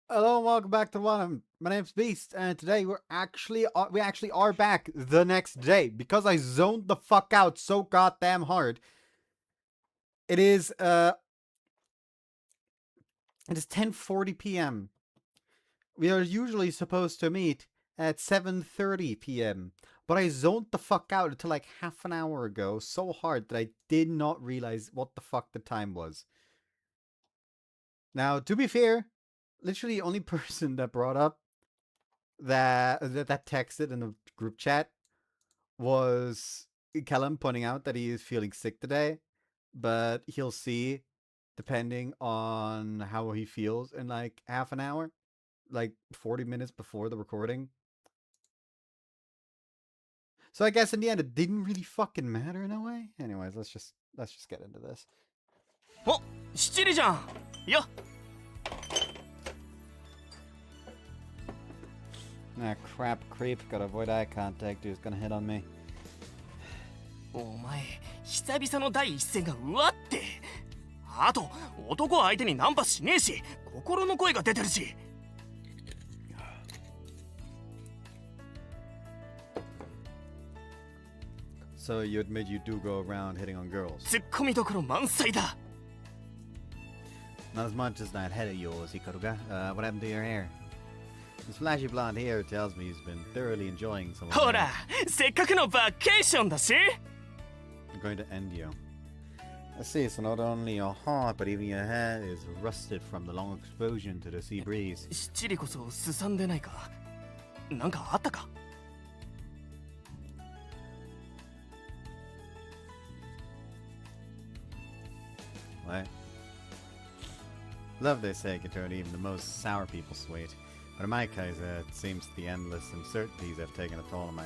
Hello and welcome back to one. My name's Beast, and today we actually are back the next day because I zoned the fuck out so goddamn hard. It is 10:40 p.m. We are usually supposed to meet at 7:30 p.m. But I zoned the fuck out until like half an hour ago so hard that I did not realize what the fuck the time was. Now, to be fair, literally the only person that brought up that texted in the group chat was Callum pointing out that he is feeling sick today, but he'll see depending on how he feels in like half an hour, like 40 minutes before the recording. So I guess in the end it didn't really fucking matter in a way. Anyways, let's just get into this. Oh, 7時じゃん。よっ。Ah, crap, creep. Gotta avoid eye contact. Dude's gonna hit on me. お前、久々の第一声がうわって。あと、男相手にナンパしねえし、心の声が出てるし。So you admit you do go around hitting on girls? ツッコミどころ満載だ。Not as much as that head of yours, Hikaruga. What happened to your hair? This flashy blonde hair tells me he's been thoroughly enjoying some of it. ほら、せっかくのバケーションだし。I'm going to end you. I see, so not only your heart, but even your hair is rusted from the long exposure to the sea breeze. 七里こそすさんでないか。なんかあったか。What? Love, they say, can turn even the most sour people sweet. But in my case, it seems the endless uncertainties have taken a toll on my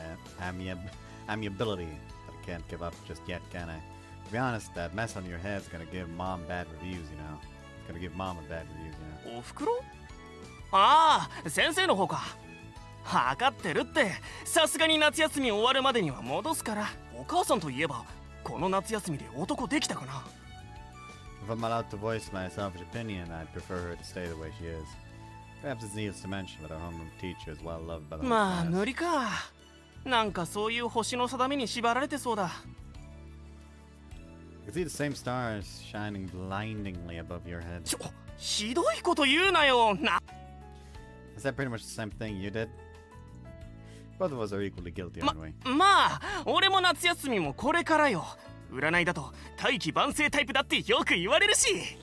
amiability. But I can't give up just yet, can I? To be honest, that mess on your head's gonna give Mom bad reviews, you know. It's gonna give Mom a bad reviews, you know. おふくろ？ああ、先生の方か。わかってるって。さすがに夏休み終わるまでには戻すから。お母さんといえば、この夏休みで男できたかな。If I'm allowed to voice my selfish opinion, I'd prefer her to stay the way she is. Perhaps it's needless to mention that our homeroom teacher is well loved by the whole まあ class. 無理か。なんかそういう星の定めに縛られてそうだ。You can see the same stars shining blindingly above your head. ひどいこと言うなよ。Is that pretty much the same thing you did? Both of us are equally guilty, aren't we? まあ、俺も夏休みもこれからよ。占いだと大器晩成タイプだってよく言われるし。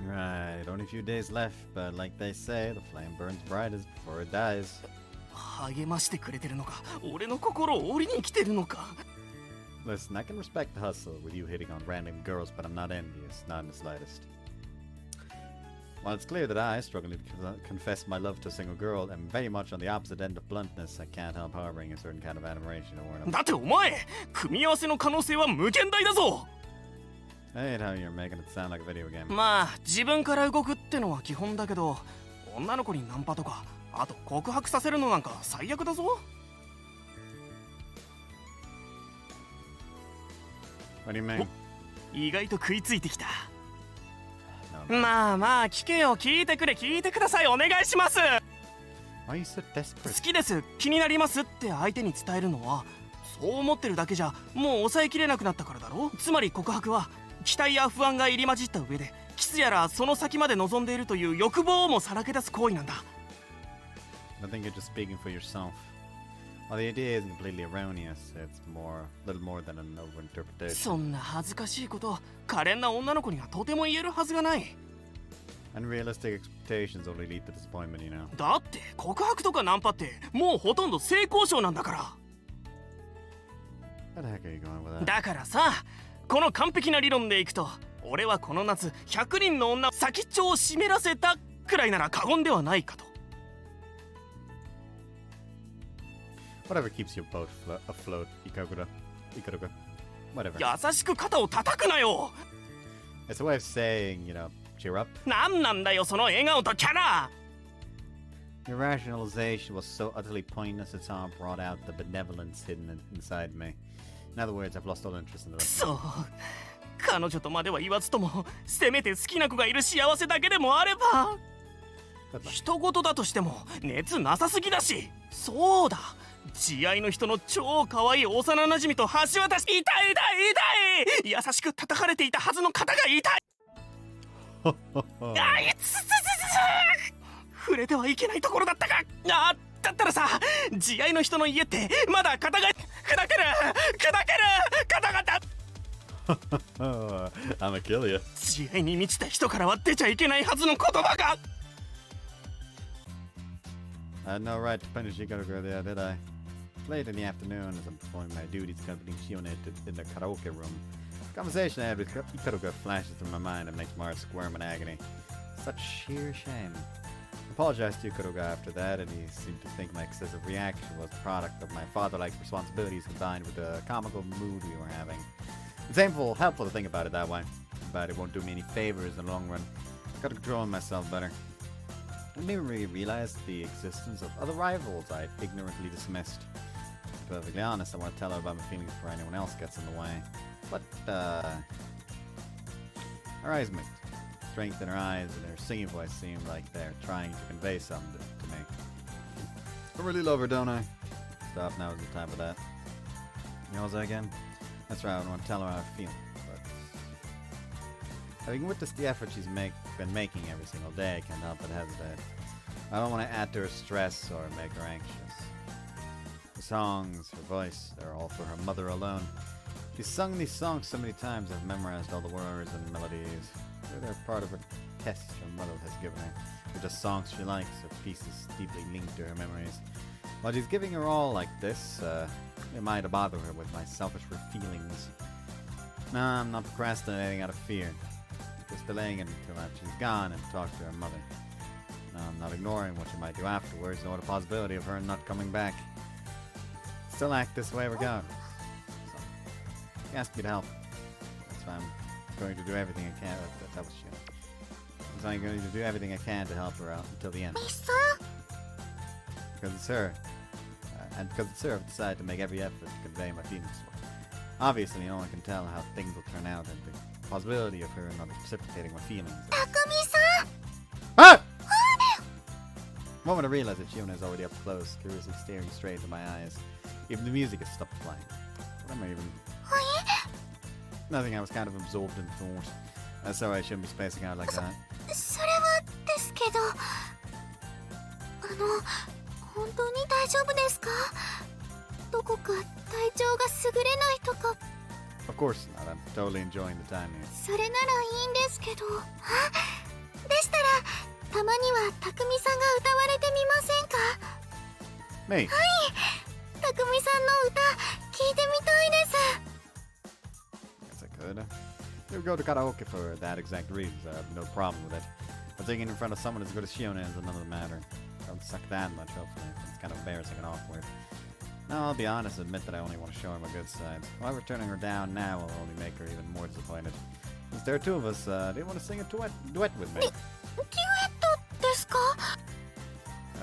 Right, only a few days left, but like they say, the flame burns brightest before it dies. 励ましてくれてるのか、俺の心を折りに来てるのか。Listen, I can respect the hustle with you hitting on random girls, but I'm not envious, not in the slightest. While it's clear that I, struggling to confess my love to a single girl, am very much on the opposite end of bluntness, I can't help harboring a certain kind of admiration or だってお前、組み合わせの可能性は無限大だぞ。I hate how you're making it sound like a video game. まあ、自分から動くってのは基本だけど、女の子にナンパとか、あと告白させるのなんか最悪だぞ。What do you mean? 意外と食いついてきた。No, まあまあ聞けよ、聞いてくれ、聞いてください、お願いします。 Why are you so 好 desperate? きです、気になりますって相手に伝えるのは、そう思ってるだけじゃもう抑えきれなくなったからだろ。つまり告白は期待や不安が入り混じった上で、キスやらその先まで望んでいるという欲望をもさらけ出す行為なんだ。 I think you're just speaking for yourself. While the idea isn't completely erroneous, it's little more than an overinterpretation. そんな恥ずかしいこと可憐な女の子にはとても言えるはずがない。 Unrealistic expectations only lead to disappointment, you know. だって告白とかナンパってもうほとんど性交渉なんだから。 Where the heck are you going with that? だからさ、この完璧な理論でいくと、俺はこの夏100人の女先っちょを湿らせたくらいなら過言ではないかと。 Whatever keeps your boat afloat, Ikaruga. Whatever. 優しく肩を叩くなよ。 It's a way of saying, you know, cheer up. なんなんだよその笑顔とキャラ。 Your rationalization was so utterly pointless it somehow brought out the benevolence hidden inside me. In other words, I've lost all interest in the rest. そう、彼女とまでは言わずとも、せめて好きな子がいる幸せだけでもあれば。人事だとしても熱なさすぎだし。そうだ、慈愛の人の超可愛い幼なじみと橋渡し。痛い優しく叩かれていたはずの肩が痛い。あいつ触れてはいけないところだったか。だったらさ、慈愛の人の家ってまだ肩が砕ける肩がI'ma kill you. 慈愛に満ちた人からは出ちゃいけないはずの言葉が。I had no right to punish Ikaruga there, did I? Late in the afternoon, as I'm performing my duties accompanying Shione in the karaoke room, the conversation I had with Ikaruga flashes through my mind and makes my heart squirm in agony. Such sheer shame. I apologized to Ikaruga after that, and he seemed to think my excessive reaction was the product of my father-like responsibilities combined with the comical mood we were having. It's helpful to think about it that way, but it won't do me any favors in the long run. I've got to control myself better. It made me realize the existence of other rivals I'd ignorantly dismissed. To be perfectly honest, I want to tell her about my feelings before anyone else gets in the way. But, her eyes met. Strength in her eyes and her singing voice seemed like they're trying to convey something to me. I really love her, don't I? Stop, now is the time for that. You know what again? That's right, I want to tell her how I feel. But having witnessed the effort she's been making every single day, I can't help but hesitate. I don't want to add to her stress or make her anxious. The songs, her voice, they're all for her mother alone. She's sung these songs so many times I've memorized all the words and melodies. They're part of her test her mother has given her. They're just songs she likes, or pieces deeply linked to her memories. While she's giving her all like this, it might bother her with my selfish feelings. No, I'm not procrastinating out of fear. Just delaying it until after she's gone and talked to her mother. No, I'm not ignoring what she might do afterwards, nor the possibility of her not coming back. Still act this way regardless. So, she asked me to help. That's why I'm going to do everything I can. That was Shione. So I'm going to do everything I can to help her out until the end. Because it's her. And because it's her, I've decided to make every effort to convey my feelings to her. Obviously, no one can tell how things will turn out, and the possibility of her not reciprocating my feelings. Takumi-san! Ah! The moment I realized that Shione is already up close, curiously staring straight into my eyes. Even the music has stopped playing. What am I even... Nothing, I was kind of absorbed in thought. Sorry, I shouldn't be spacing out like that. それはですけど、本当に大丈夫ですか？どこか体調が優れないとか。Of course not, I'm totally enjoying the time here. それならいいんですけど。でしたら、たまにはたくみさんが歌われてみませんか？ Me? はい、たくみさんの歌、聞いてみたいです。Yes, I could. We would go to karaoke for that exact reason, so I have no problem with it. But singing in front of someone as good as Shione is another matter. I don't suck that much, hopefully. It's kind of embarrassing and awkward. No, I'll be honest and admit that I only want to show her my good sides. However, turning her down now will only make her even more disappointed. Since there are two of us, do you want to sing a duet with me? デュエットですか？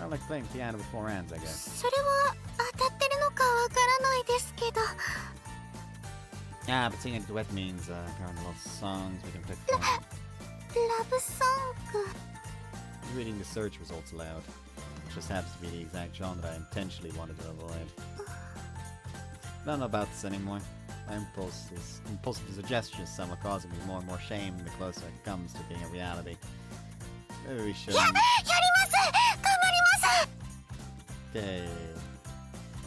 I like playing piano with four hands, I guess. それは当たってるのかわからないですけど。Yeah, but singing a duet means there are a lot of songs we can pick from. ラブソング。 Reading the search results aloud. It just happens to be the exact genre that I intentionally wanted to avoid. I don't know about this anymore. My impulsive suggestions somewhat causing me more and more shame the closer it comes to being a reality. Maybe we should... やります！頑張ります！ Okay.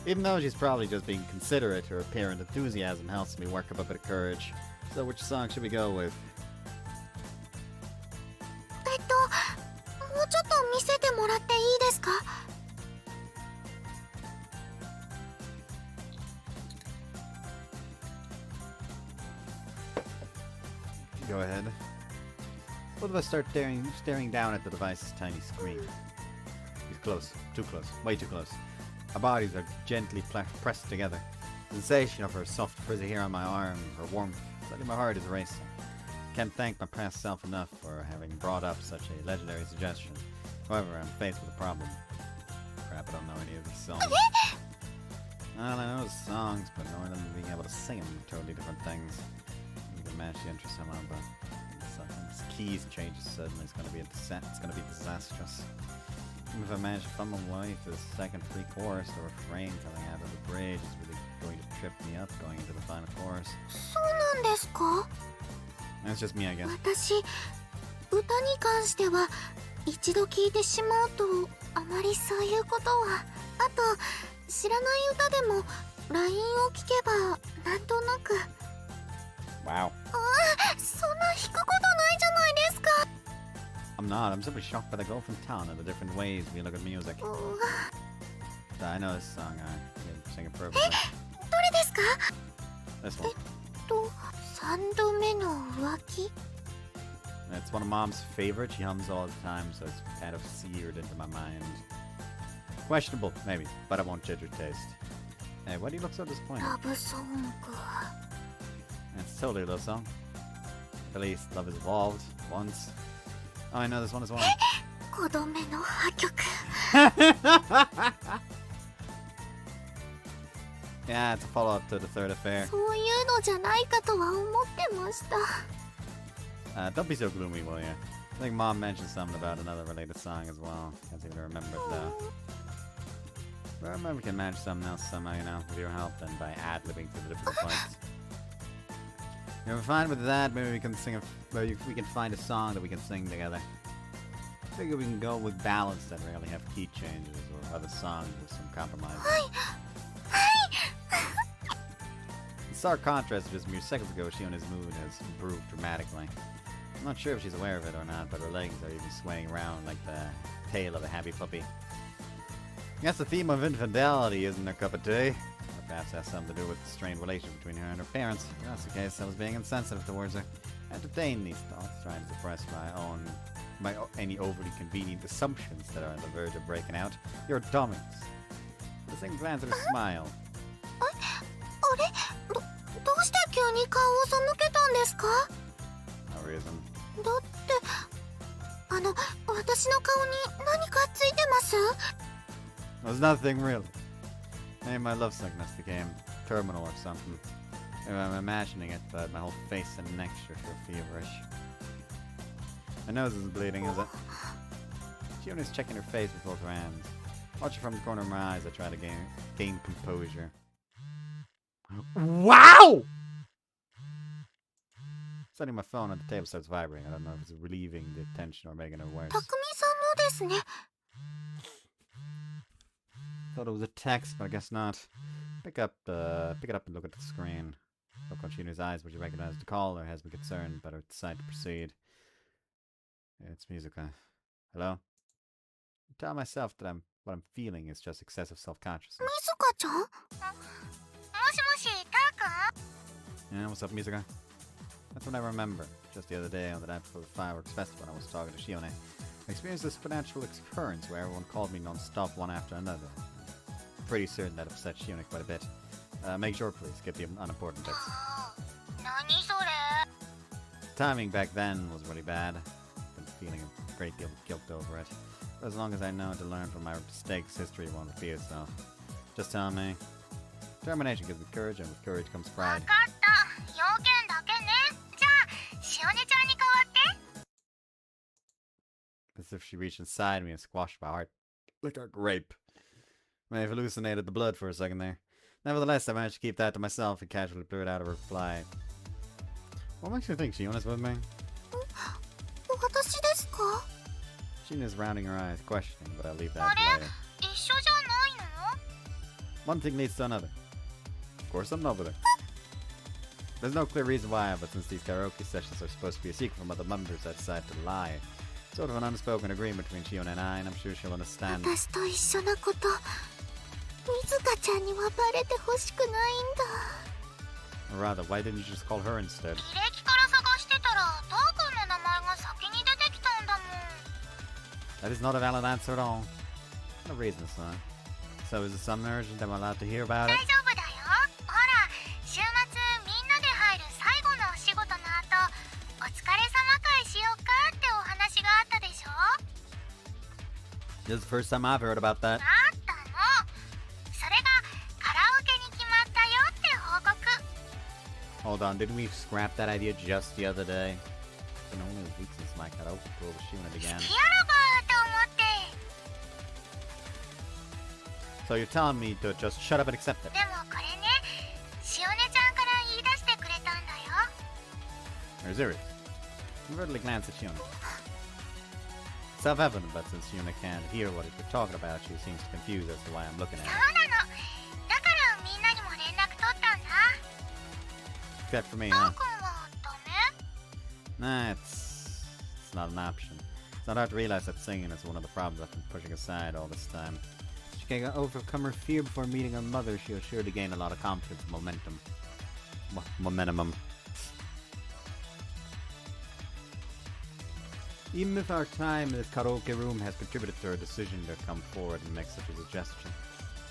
Even though she's probably just being considerate, her apparent enthusiasm helps me work up a bit of courage. So which song should we go with? もうちょっと見せてもらっていいですか？ Go ahead. Both of us start staring down at the device's tiny screen. He's close. Too close. Way too close. Our bodies are gently pressed together. The sensation of her soft frizzy hair on my arm, her warmth, suddenly my heart is racing. Can't thank my past self enough for having brought up such a legendary suggestion. However, I'm faced with a problem. Crap, I don't know any of these songs. Well, I know the songs, but knowing them and being able to sing them are totally different things. You can match the interest somehow, but I'm keys changes suddenly, it's gonna be disastrous. Even if I manage to fumble my way to the second pre-chorus, the refrain coming out of the bridge is really going to trip me up going into the final chorus. そうなんですか? That's just me, I guess. 私、歌に関しては一度聴いてしまうとあまりそういうことは。あと、知らない歌でもラインを聞けばなんとなく。Wow. そんな弾くことないじゃないですか。I'm not. I'm simply shocked by the gulf in town and the different ways we look at music. I know this song. I can sing it perfectly. どれですか? This one. 3度目の浮気? It's one of Mom's favorite. She hums all the time, so it's kind of seared into my mind. Questionable, maybe, but I won't judge her taste. Hey, why do you look so disappointed? ラブソング. It's totally a love song. At least love has evolved once. Oh, I know this one as well. 5度目の破局. Yeah, it's a follow-up to the third affair. そういうのじゃないかとは思ってました. Don't be so gloomy, will you? I think Mom mentioned something about another related song as well. Can't seem to remember it though. But maybe we can manage something else somehow, you know, with your help and by ad-libbing to the different points. If we're fine with that, maybe we can sing we can find a song that we can sing together. I figure we can go with ballads that rarely have key changes or other songs with some compromises. In stark contrast to just mere seconds ago, Shione's mood has improved dramatically. I'm not sure if she's aware of it or not, but her legs are even swaying around like the tail of a happy puppy. I guess the theme of infidelity isn't her cup of tea. Or perhaps has something to do with the strained relationship between her and her parents. If that's the case, I was being insensitive towards her. I entertain these thoughts, trying to suppress any overly convenient assumptions that are on the verge of breaking out. You're dummies. The thing glance at her smile. あれ? どうして急に顔を背けたんですか? No reason. だって私の顔に何かついてます? There's nothing really. Maybe my love sickness became terminal or something. Maybe I'm imagining it, but my whole face and neck sure feel feverish. My nose isn't bleeding, is it? Shione's checking her face with both her hands. Watching from the corner of my eyes, I try to gain composure. Wow! Setting my phone on the table starts vibrating. I don't know if it's relieving the tension or making it worse. 匠さんのですね. Thought it was a text, but I guess not. Pick it up and look at the screen. Look on Shione's eyes, would you recognize the caller? Has me concerned, but I decide to proceed. It's Musica. Hello? I tell myself that what I'm feeling is just excessive self-consciousness. Musica-chan? もしもし、ター君? Yeah, what's up, Musica? That's what I remember. Just the other day on the night before the fireworks festival, I was talking to Shione. I experienced this supernatural occurrence where everyone called me non-stop one after another. I'm pretty certain that upset Shione quite a bit. Make sure, please, get the unimportant bits. 何それ? Timing back then was really bad. Been feeling a great deal of guilt over it. But as long as I know to learn from my mistakes, history won't repeat itself. Just tell me. Determination gives me courage, and with courage comes pride. 分かった。要件だけね。じゃあ、しおねちゃんに代わって。 As if she reached inside me and squashed my heart like a grape. I may have hallucinated the blood for a second there. Nevertheless, I managed to keep that to myself and casually blew it out of her reply. What makes you think Shione's with me? 私ですか? Shione's rounding her eyes, questioning, but I'll leave that for later. 一緒じゃないの? One thing leads to another. Of course, I'm in love with her. There's no clear reason why, but since these karaoke sessions are supposed to be a secret from other members, I decided to lie. Sort of an unspoken agreement between Shione and I, and I'm sure she'll understand. 私と一緒なこと、水香ちゃんにはバレてほしくないんだ。 Or rather, why didn't you just call her instead? 履歴から探してたら、ター君の名前が先に出てきたんだもん。 That is not a valid answer at all. No reason, son. So is it something urgent that I'm allowed to hear about it? 大丈夫だよ。ほら、週末みんなで入る最後のお仕事の後、お疲れ様会しようかってお話があったでしょ? This is the first time I've heard about that. あったの。それがカラオケに決まったよって報告。 Hold on, didn't we scrap that idea just the other day? been only a week since my karaoke tour with Shione began. 好きやろばと思って。 So you're telling me to just shut up and accept it? でもこれね、しおねちゃんから言い出してくれたんだよ。 Or serious? Invertedly glance at Shione. Self-evident, but since Shione can't hear what you're talking about, she seems confused as to why I'm looking at そう her. なの。だからみんなにも連絡取ったんだ。 Except for me, ト huh? ークンはダメ？ Nah, it's not an option. It's not hard to realize that singing is one of the problems I've been pushing aside all this time. She can overcome her fear before meeting her mother. She'll surely gain a lot of confidence and momentum. Momentum. Even if our time in this karaoke room has contributed to her decision to come forward and make such a suggestion.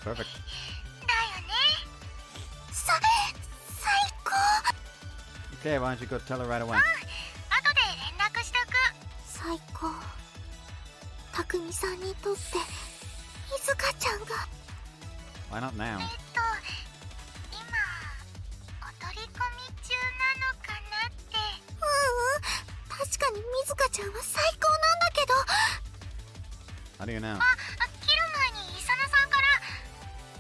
Perfect. だよね。最高。 Okay, why don't you go tell her right away? 後で連絡しとく。最高。たくみさんにとっていずかちゃんが。 Why not now? 今踊り込み中なのかなって。確かにみずかちゃんは最高なんだけど。 How do you know? 切る前にイサナさんから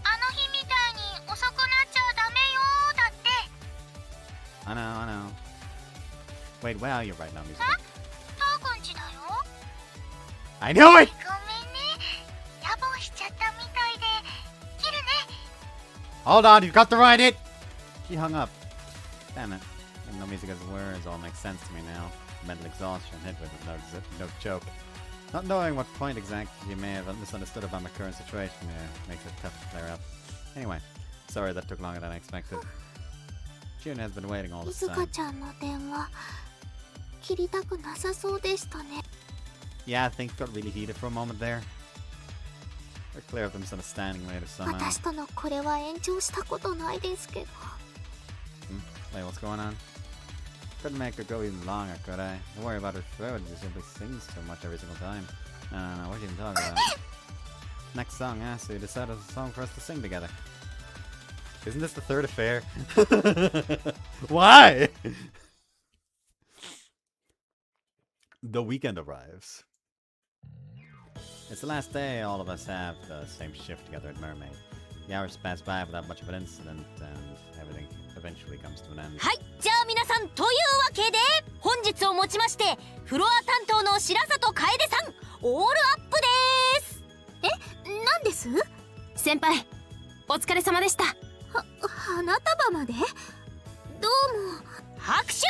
あの日みたいに遅くなっちゃダメよーだって。 I know. Wait, where are you right now, musical? ターくんちだよ。 I knew it! ごめんね。野望しちゃったみたいで。切るね。 Hold on, you've got to write it! She hung up. Damn it. Even though Musica's words all make sense to me now. Mental exhaustion hit with it, no joke. Not knowing what point exactly you may have misunderstood about my current situation makes it tough to clear up. Anyway, sorry that took longer than I expected. June has been waiting all い this ずか time. ちゃんの電話切りたくなさそうでしたね。 Yeah, things got really heated for a moment there. We're clear of the misunderstanding later somehow. 私とのこれは延長したことないですけど。 Wait, what's going on? Couldn't make her go even longer, could I? Don't worry about her throat, she simply sings so much every single time. No, what are you even talking about? Next song, huh? So you decided a song for us to sing together. Isn't this the third affair? Why? The weekend arrives. It's the last day all of us have the same shift together at Mermaid. The hours pass by without much of an incident, and everything eventually comes to an end. はい、じゃあ皆さんというわけで本日をもちましてフロア担当の白里楓さんオールアップです。何です？先輩お疲れ様でした。花束まで？どうも。拍手。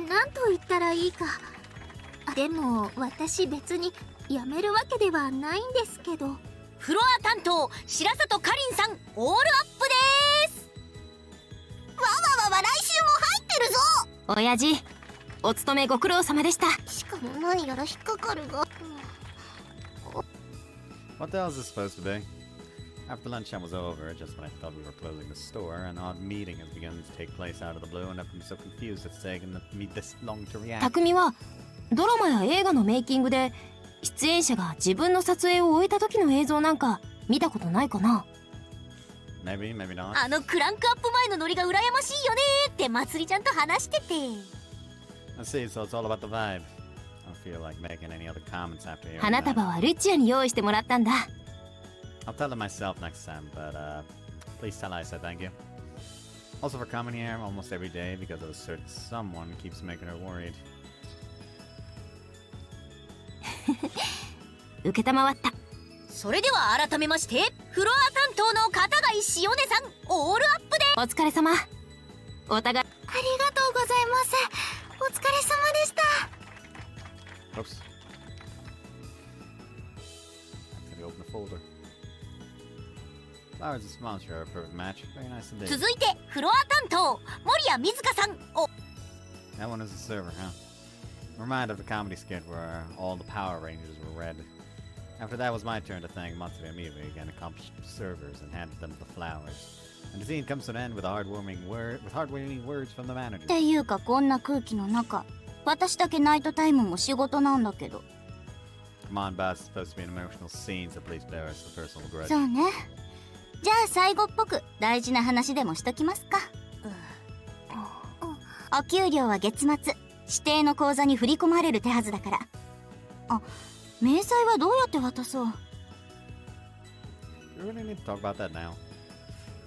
なんと言ったらいいか。でも私別に辞めるわけではないんですけど。フロア担当白里かりんさんオールアップです。わ来週も入ってるぞ。親父お勤めご苦労様でした。しかも何やら引っかかるが。 What the hell is this supposed to be? After lunchtime was over, just when I thought we were closing the store, an odd meeting has begun to take place out of the blue, and I've been so confused it's taken me this long to react. 匠はドラマや映画のメイキングで出演者が自分の撮影を終えた時の映像なんか見たことないかな。 Maybe, maybe not. あのクランクアップ前のノリが羨ましいよねってまつりちゃんと話してて。 I see, so it's all about the vibe. I don't feel like making any other comments after hearing 花 that. 束はルチアに用意してもらったんだ。 I'll tell them myself next time, but please tell I said thank you. Also for coming here almost every day because of a certain someone keeps making her worried. 受けたまわった。それでは改めましてフロア担当の片貝しおねさんオールアップでお疲れ様。お互いありがとうございます。お疲れ様でした。 Oops. Accidentally opened the folder. Flowers and smiles are a perfect match. Very nice indeed. 続いてフロア担当森谷瑞香さんお That one is a server, huh? Reminded of the comedy skit where all the Power Rangers were red. After that was my turn to thank Matsuri immediately again accomplished servers and handed them the flowers. And the scene comes to an end with heartwarming words from the manager. っていうかこんな空気の中、私だけナイトタイムも仕事なんだけど。 Come on, boss. It's supposed to be an emotional scene, so please bear us the personal grudge. そうね。じゃあ最後っぽく大事な話でもしときますか。お給料は月末指定の口座に振り込まれる手はずだから。あ、明細はどうやって渡そう。 You really need to talk about that now.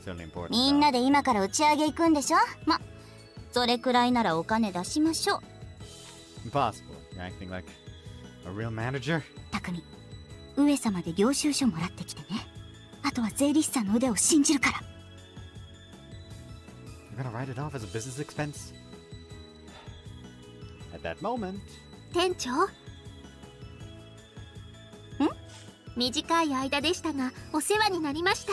It's only important. みんなで今から打ち上げ行くんでしょ。ま、それくらいならお金出しましょう。 Impossible. You're acting like a real manager. 匠、上様で領収書もらってきてね。あとは税理士さんの腕を信じるから。 You're gonna write it off as a business expense? At that moment. 店長？短い間でしたがお世話になりました。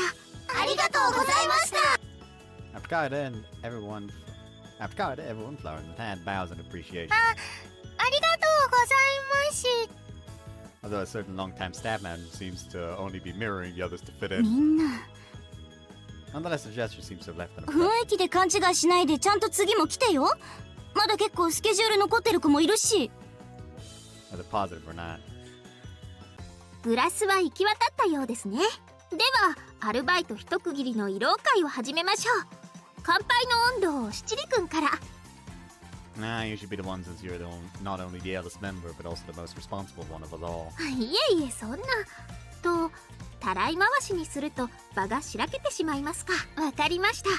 ありがとうございました。 After Karen, everyone flowers in the hand bows in appreciation. ありがとうございます。 Although a certain long-time staff member seems to only be mirroring the others to fit み in. んな Nonetheless, the gesture seems to have left an 雰 impression. 囲気で勘違いしないでちゃんと次も来てよ。まだ結構スケジュール残ってる子もいるし。 Whether positive or not. グラスは行き渡ったようですね。ではアルバイト一区切りの慰労会を始めましょう。乾杯の温度を七里くんから。 Nah, you should be the one since you're not only the eldest member, but also the most responsible one of us all. いえいえ、そんな。とたらい回しにすると場がしらけてしまいますか。わかりました。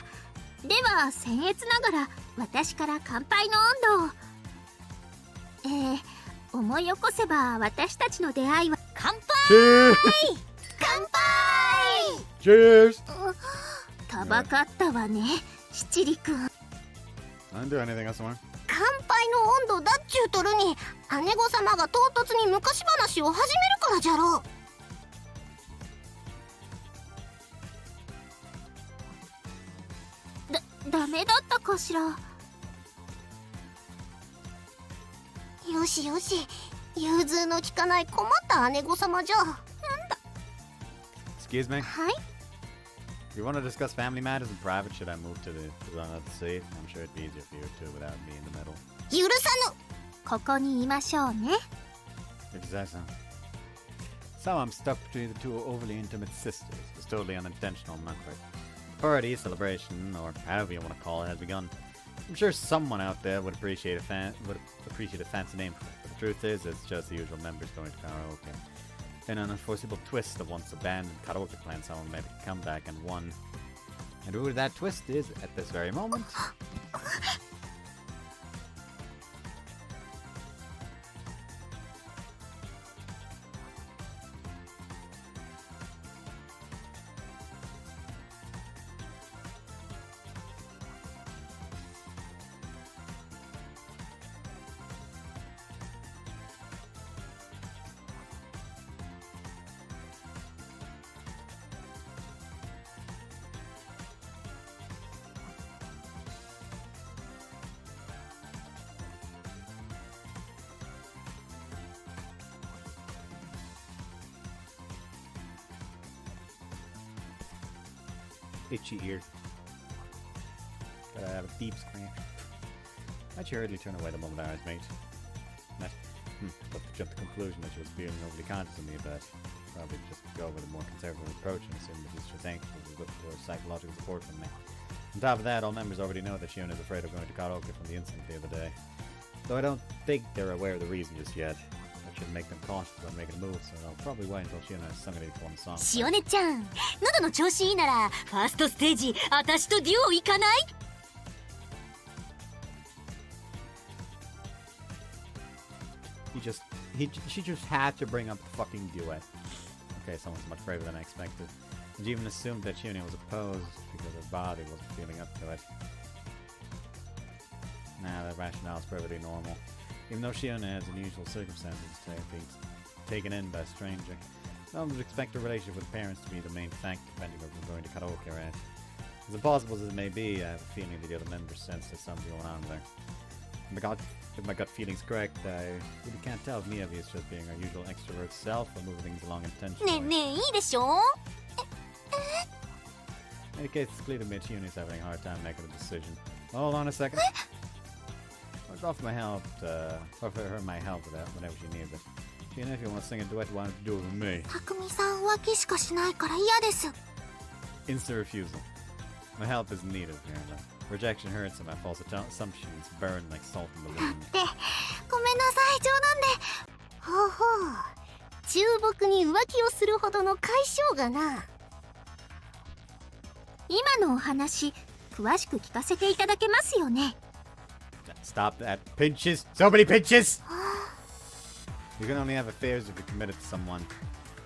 では僭越ながら私から乾杯の温度を。思い起こせば私たちの出会いは乾杯 Cheers! 乾杯 Cheers! たばかったわね、七里くん。 I didn't do anything else, Warren. 乾杯の温度だっちゅうとるに姉御様が唐突に昔話を始めるからじゃろう。ダメだったかしら。よしよし、融通の利かない困った姉御様じゃ。 Excuse me? はい。 If you want to discuss family matters in private, should I move to the seat? I'm sure it'd be easier for you two without me in the middle. 許さぬ。ここにいましょうね。 Exactly. So I'm stuck between the two overly intimate sisters. It's totally unintentional on my part. Party, celebration, or however you want to call it, has begun. I'm sure someone out there would appreciate a fancy name for it. But the truth is, it's just the usual members going to karaoke. In an unforeseeable twist of once abandoned karaoke plan, someone made a comeback and won. And who that twist is at this very moment? Itchy ear. Gotta have a deep scratch. I'd hardly turn away the moment I was mate. But to jump to the conclusion that she was feeling overly conscious of me about it. Probably just go with a more conservative approach and assume that she's just anxious to look for psychological support from me. On top of that, all members already know that Shione is afraid of going to karaoke from the incident the other day. Though I don't think they're aware of the reason just yet. I should make them cautious about making a move, so I'll probably wait until Shione has sung at least one song. しおねちゃん、喉の調子いいならファーストステージ私とデュオ行かない？ She just had to bring up the fucking duet. Okay, someone's much braver than I expected. And she even assumed that Shione was opposed because her body wasn't feeling up to it. Nah, that rationale is perfectly normal. Even though Shione has unusual circumstances being taken in by a stranger, no one would expect her relationship with parents to be the main factor preventing her from going to karaoke, right? As impossible as it may be, I have a feeling that the other members sense there's something going on there. If my gut feeling's correct, I really can't tell if Miyavi is just being her usual extrovert self or moving things along intentionally. ねえねえいいでしょ？ In any case, it's clear to me Shione is having a hard time making a decision. Hold on a second. I'll offer my help, offer her my help with that whenever she needs it. Shione, if you want to sing a duet, why don't you do it with me? 匠さん浮気しかしないから嫌です。 Instant refusal. My help is needed, apparently. Rejection hurts and my false assumptions burn like salt in the wind. ごめんなさい、冗談で。ほうほう。中木に浮気をするほどの解消がな。今のお話、詳しく聞かせていただけますよね。Stop that. Pinches! So many pinches! You can only have affairs if you're committed to someone.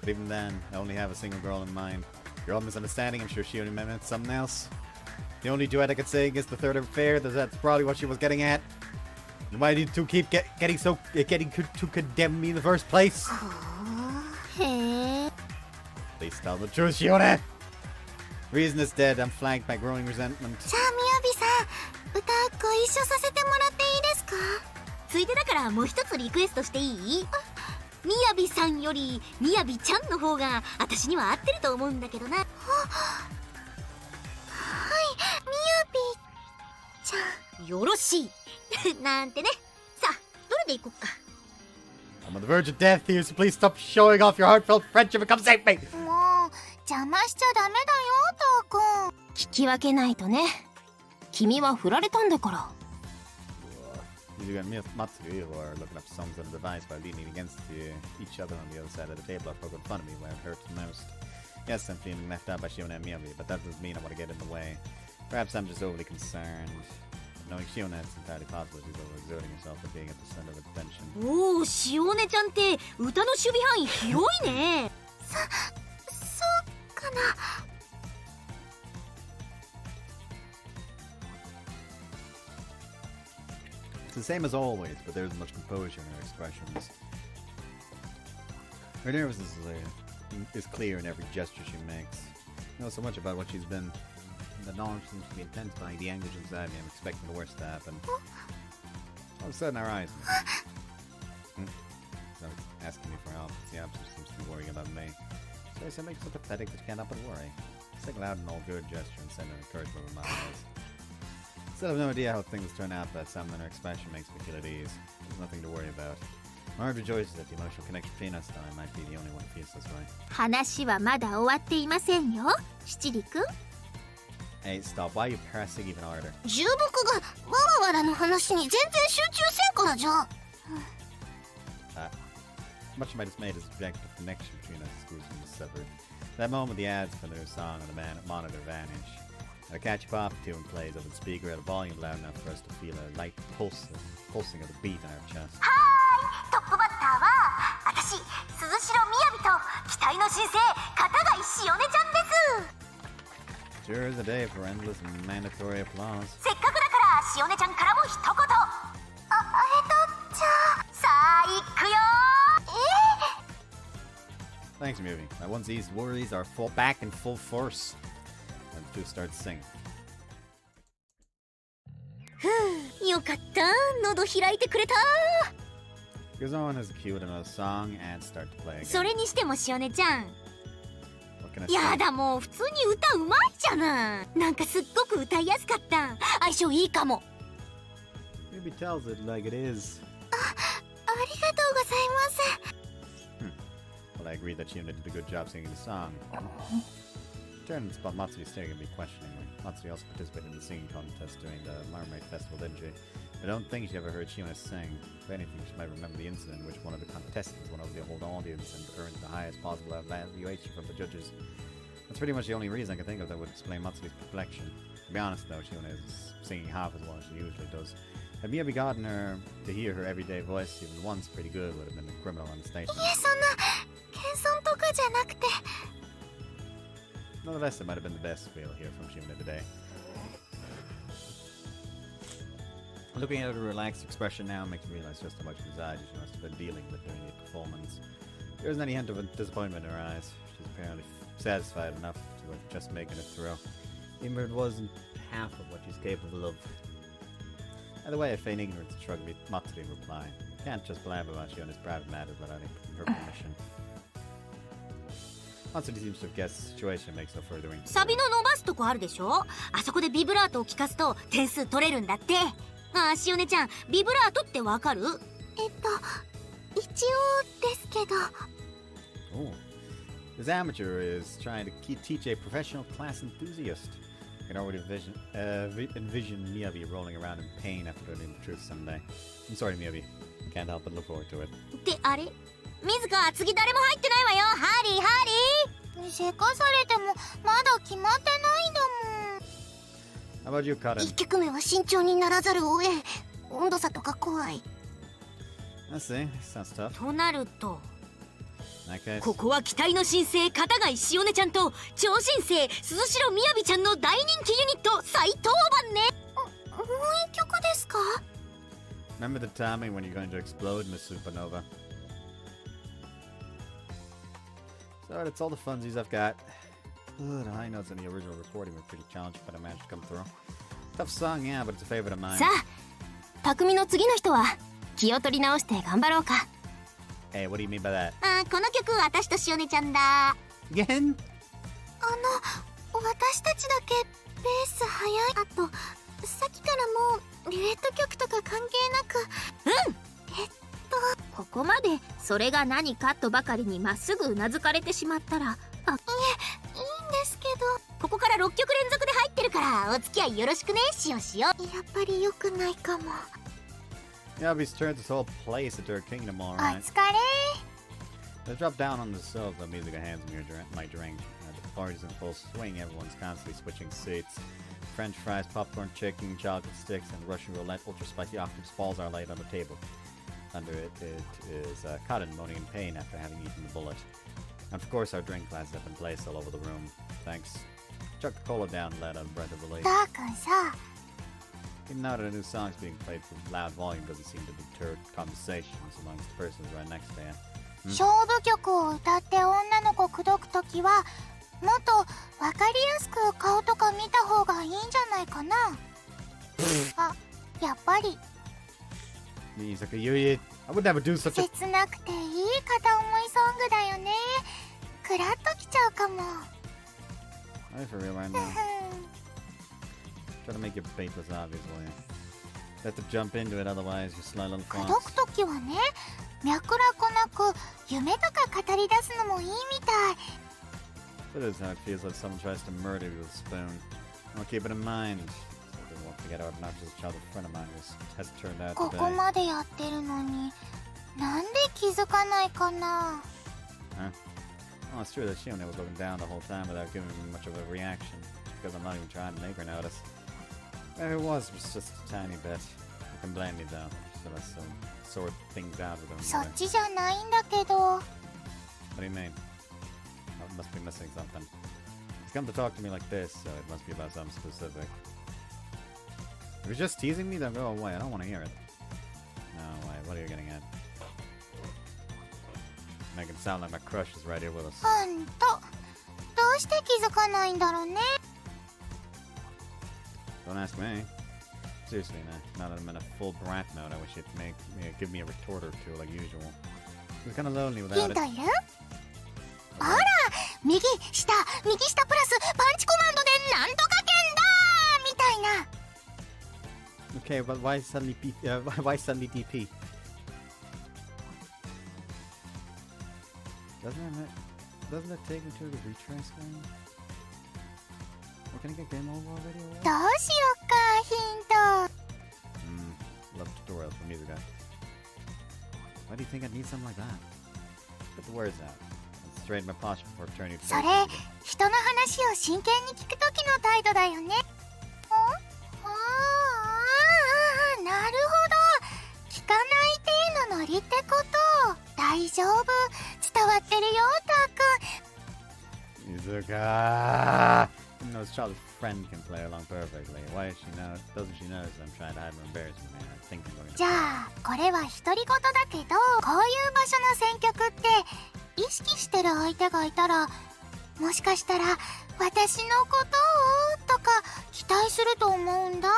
But even then, I only have a single girl in mind. You're all misunderstanding. I'm sure she only meant something else. The only duet I could say against the third affair, that's probably what she was getting at. Why did you two keep getting to condemn me in the first place? へえ。 Please tell the truth, Shione! Reason is dead. I'm flanked by growing resentment. じゃあ、みやびさん、歌ご一緒させてもらっていいですか？ついでだからもう一つリクエストしていい？みやびさんよりみやびちゃんの方が私には合ってると思うんだけどな。はい、みやびちゃん。よろしいなんてね。さあ、どれでいこっか。I'm on the verge of death here, so please stop showing off your heartfelt friendship and come save me! もう邪魔しちゃダメだよ、ターくん。聞き分けないとね。君は振られたんだから。You and Matsuri who are looking up songs on the device by leaning against each other on the other side of the table are poking fun at me where it hurts the most. Yes, I'm feeling left out by Shione and Miyabi, but that doesn't mean I want to get in the way. Perhaps I'm just overly concerned. Knowing Shione, it's entirely possible she's overexerting herself at being at the center of attention. おお、しおねちゃんって歌の守備範囲広いね。そうかな。It's the same as always, but there's much composure in her expressions. Her nervousness is clear in every gesture she makes. I know so much about what she's been. The knowledge seems to be intensifying the anguish inside me. I'm expecting the worst to happen. All of a sudden, our eyes meet. So asking me for help. The opposite seems to be worrying about me. So I said, make it so pathetic that you can't help but worry. It's like a loud and all good gesture and send an encouragement with my eyes. Still have no idea how things turn out, but something in her expression makes me feel at ease. There's nothing to worry about. My heart rejoices that the emotional connection between us, though I might be the only one who feels this way. 話はまだ終わっていませんよ、七里くん。Hey, stop. Why are you pressing even harder? 重木がわらわらの話に全然集中せんからじゃ。Much of my dismay is the objective connection between us exclusively severed. That moment, the ads for the new song on the monitor vanish. A catchy pop tune plays over the speaker at a volume loud enough for us to feel a light pulsing of the beat in our chest. はーい、トップバッターは私、鈴代みやびと期待の新星、片貝しおねちゃんです。 Sure is a day for endless and mandatory applause. せっかくだからしおねちゃんからも一言。じゃあ、さあ行くよ。Thanks, movie. Now, once these worries are back in full force, and the two start singing. よかった、喉開いてくれた。 Goes on as a cue with another song and start to play again. それにしてもしおねちゃん、 What can I say? やだ、もう普通に歌うまいじゃない。なんかすっごく歌いやすかった。相性いいかも。 Maybe tells it like it is. ありがとうございます。 Well, I agree that Shione did a good job singing the song. Turned and spot Matsuri staring at me questioningly. Matsuri also participated in the singing contest during the Marmite Festival, didn't she? I don't think she ever heard Shione sing. If anything, she might remember the incident in which one of the contestants went over the whole audience and earned the highest possible evaluation from the judges. That's pretty much the only reason I can think of that would explain Matsuri's perplexion. To be honest, though, Shione is singing half as well as she usually does. Had Miyabi gotten her to hear her everyday voice even once, pretty good would have been a criminal on the station. いえ、そんな謙遜とかじゃなくて。 Nonetheless, it might have been the best we'll hear from Shione today. Looking at her relaxed expression now makes me realize just how much anxiety she must have been dealing with during the performance. There isn't any hint of disappointment in her eyes. She's apparently satisfied enough to just making it through, even if it wasn't half of what she's capable of. Either way, I feign ignorance and shrug Matsuri in reply. Can't just blab about Shione's private matters without her permission. Matsuri seems to have guessed the situation and makes no further inquiry. サビの伸ばすとこあるでしょ。あそこでビブラートを聞かすと点数取れるんだって。ああ、しおねちゃん、ビブラートってわかる？一応ですけど。 Oh. This amateur is trying to teach a professional class enthusiast. I can already envision Miyabi rolling around in pain after learning the truth someday. I'm sorry, Miyabi. Can't help but look forward to it. ってあれ水香次誰も入ってないわよ。ハリーハリー。せかされてもまだ決まってないんだもん。 How about you, Karin? 1曲目は慎重にならざるを得ん。温度差とか怖い。 I see. Sounds tough. となると In that case, ここは期待の新星片貝しおねちゃんと超新星鈴代みやびちゃんの大人気ユニット再登板ね。もう1曲ですか？ remember the timing when you're going to explode in the supernova. So that's all the funsies I've got. The high notes in the original recording were pretty challenging, but I managed to come through. Tough song, yeah, but it's a favorite of mine. さあ匠の次の人は気を取り直して頑張ろうか。 Hey, what do you mean by that? この曲私としおねちゃんだ。 Again? 私たちだけベース早い。あとさっきからもうデュエット曲とか関係なく。ここまでそれが何かとばかりにまっすぐうなずかれてしまったら、いいんですけど。ここから6曲連続で入ってるからお付き合いよろしくね。しよしよ。やっぱり良くないかも。 Yabi's turned this whole place into a kingdom, お alright. 疲れ。 Let's drop down on the sofa, music hands me my drink. The party's in full swing, everyone's constantly switching seats. French fries, popcorn, chicken, chocolate sticks, and Russian roulette ultra spicy octopus balls are laid on the table. Under it is Cotton moaning in pain after having eaten the bullet. And of course our drink glasses have been placed all over the room. Thanks. Chuck the cola down and let out a breath of relief. ダーくんさ、 Even now that a new song's being played with loud volume doesn't seem to deter conversations amongst the persons right next to him. 勝負曲を歌って女の子口説くときはもっとわかりやすく顔とか見た方がいいんじゃないかな。あ、やっぱり He's like, I would never do such a... 切なくていい片思いソングだよね。クラッときちゃうかも。 Are you for real right now? Try to make it faithless obvious, will you? You have to jump into it, otherwise your sly little 口 fox. 説くときはね、脈絡なく夢とか語り出すのもいいみたい。 That is how it feels like someone tries to murder you with a spoon. I'll keep it in mind. So I won't forget how obnoxious a childhood friend of mine has turned out こ today. こまでやってるのになんで気づかないかな。 Huh? Oh, it's true that Shione was looking down the whole time without giving me much of a reaction. Because I'm not even trying to make her notice. Maybe it was just a tiny bit. You can blame me though. So let's sort things out with そ them. っちじゃないんだけど。 What do you mean? I must be missing something. He's come to talk to me like this, so it must be about something specific. If you're just teasing me, then go away. I don't want to hear it. No, wait, what are you getting at? Make it sound like my crush is right here with us. ほんとどうして気づかないんだろうね。 Don't ask me. Seriously, now that I'm in a full brat mode, I wish you'd give me a retort or two like usual. It's kind of lonely ヒ without ン it. トいる？あら、右下プラスパンチコマンドでなんとか剣だみたいな。 Okay, but why suddenly DP? Doesn't that take me to the retry screen? Well, can I get game over already? どうしよっかヒント。 Love tutorials for music guy. Why do you think I need something like that? Put the words out. And straighten my posture before turning to それ人の話を真剣に聞くときの態度だよね。なるほど。聞かない程度ノリってこと。大丈夫。伝わってるよたーくん。 Izuka! Even though his childhood friend can play along perfectly, why doesn't she notice I'm trying to hide my embarrassment? I think I'm going to... じゃあこれは独り言だけど、こういう場所の選曲って意識してる相手がいたら、もしかしたら私のことをとか期待すると思うんだ。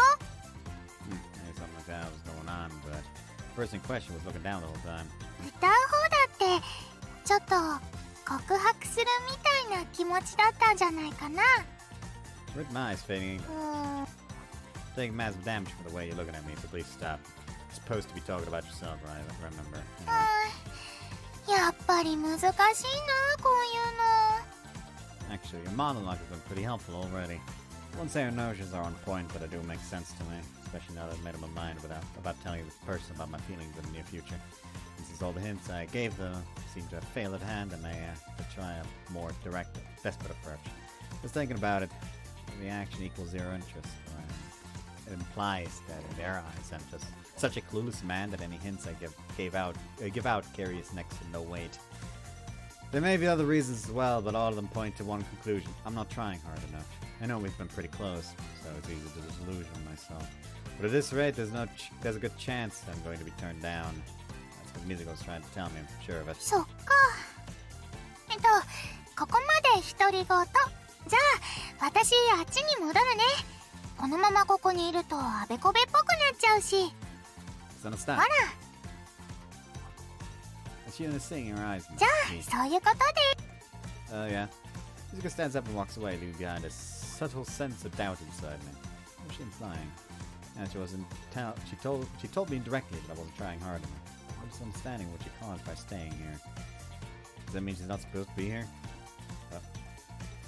Maybe something like that was going on, but the person in question was looking down the whole time. 歌う方だってちょっと告白するみたいな気持ちだったんじゃないかな。 With my eyes fading, taking massive damage from the way you're looking at me, so please stop. You're supposed to be talking about yourself, right? Remember. やっぱり難しいなこういうの。 Actually, your monologue has been pretty helpful already. Won't say her notions are on point, but it do make sense to me, especially now that I've made up my mind about telling this person about my feelings in the near future. Since all the hints I gave them seem to have failed at hand, and I have to try a more direct, desperate approach. Just thinking about it, the action equals zero interest. It implies that in their eyes I'm just such a clueless man that any hints I give out carries next to no weight. There may be other reasons as well, but all of them point to one conclusion. I'm not trying hard enough. I know we've been pretty close, so it's easy to disillusion myself. But at this rate, there's a good chance I'm going to be turned down. That's what Mizuko's trying to tell me, I'm sure of it. そっか。ここまで独り言。じゃあ、私あっちに戻るね。このままここにいるとあべこべっぽくなっちゃうし。So understand. ほら。 Shione is seeing her eyes. じゃあ、そういうことで。Yeah. Mizuko stands up and walks away, leaving behind a subtle sense of doubt inside me. What was she implying? And she told me indirectly that I wasn't trying hard enough. I'm just understanding what she caused by staying here. Does that mean she's not supposed to be here?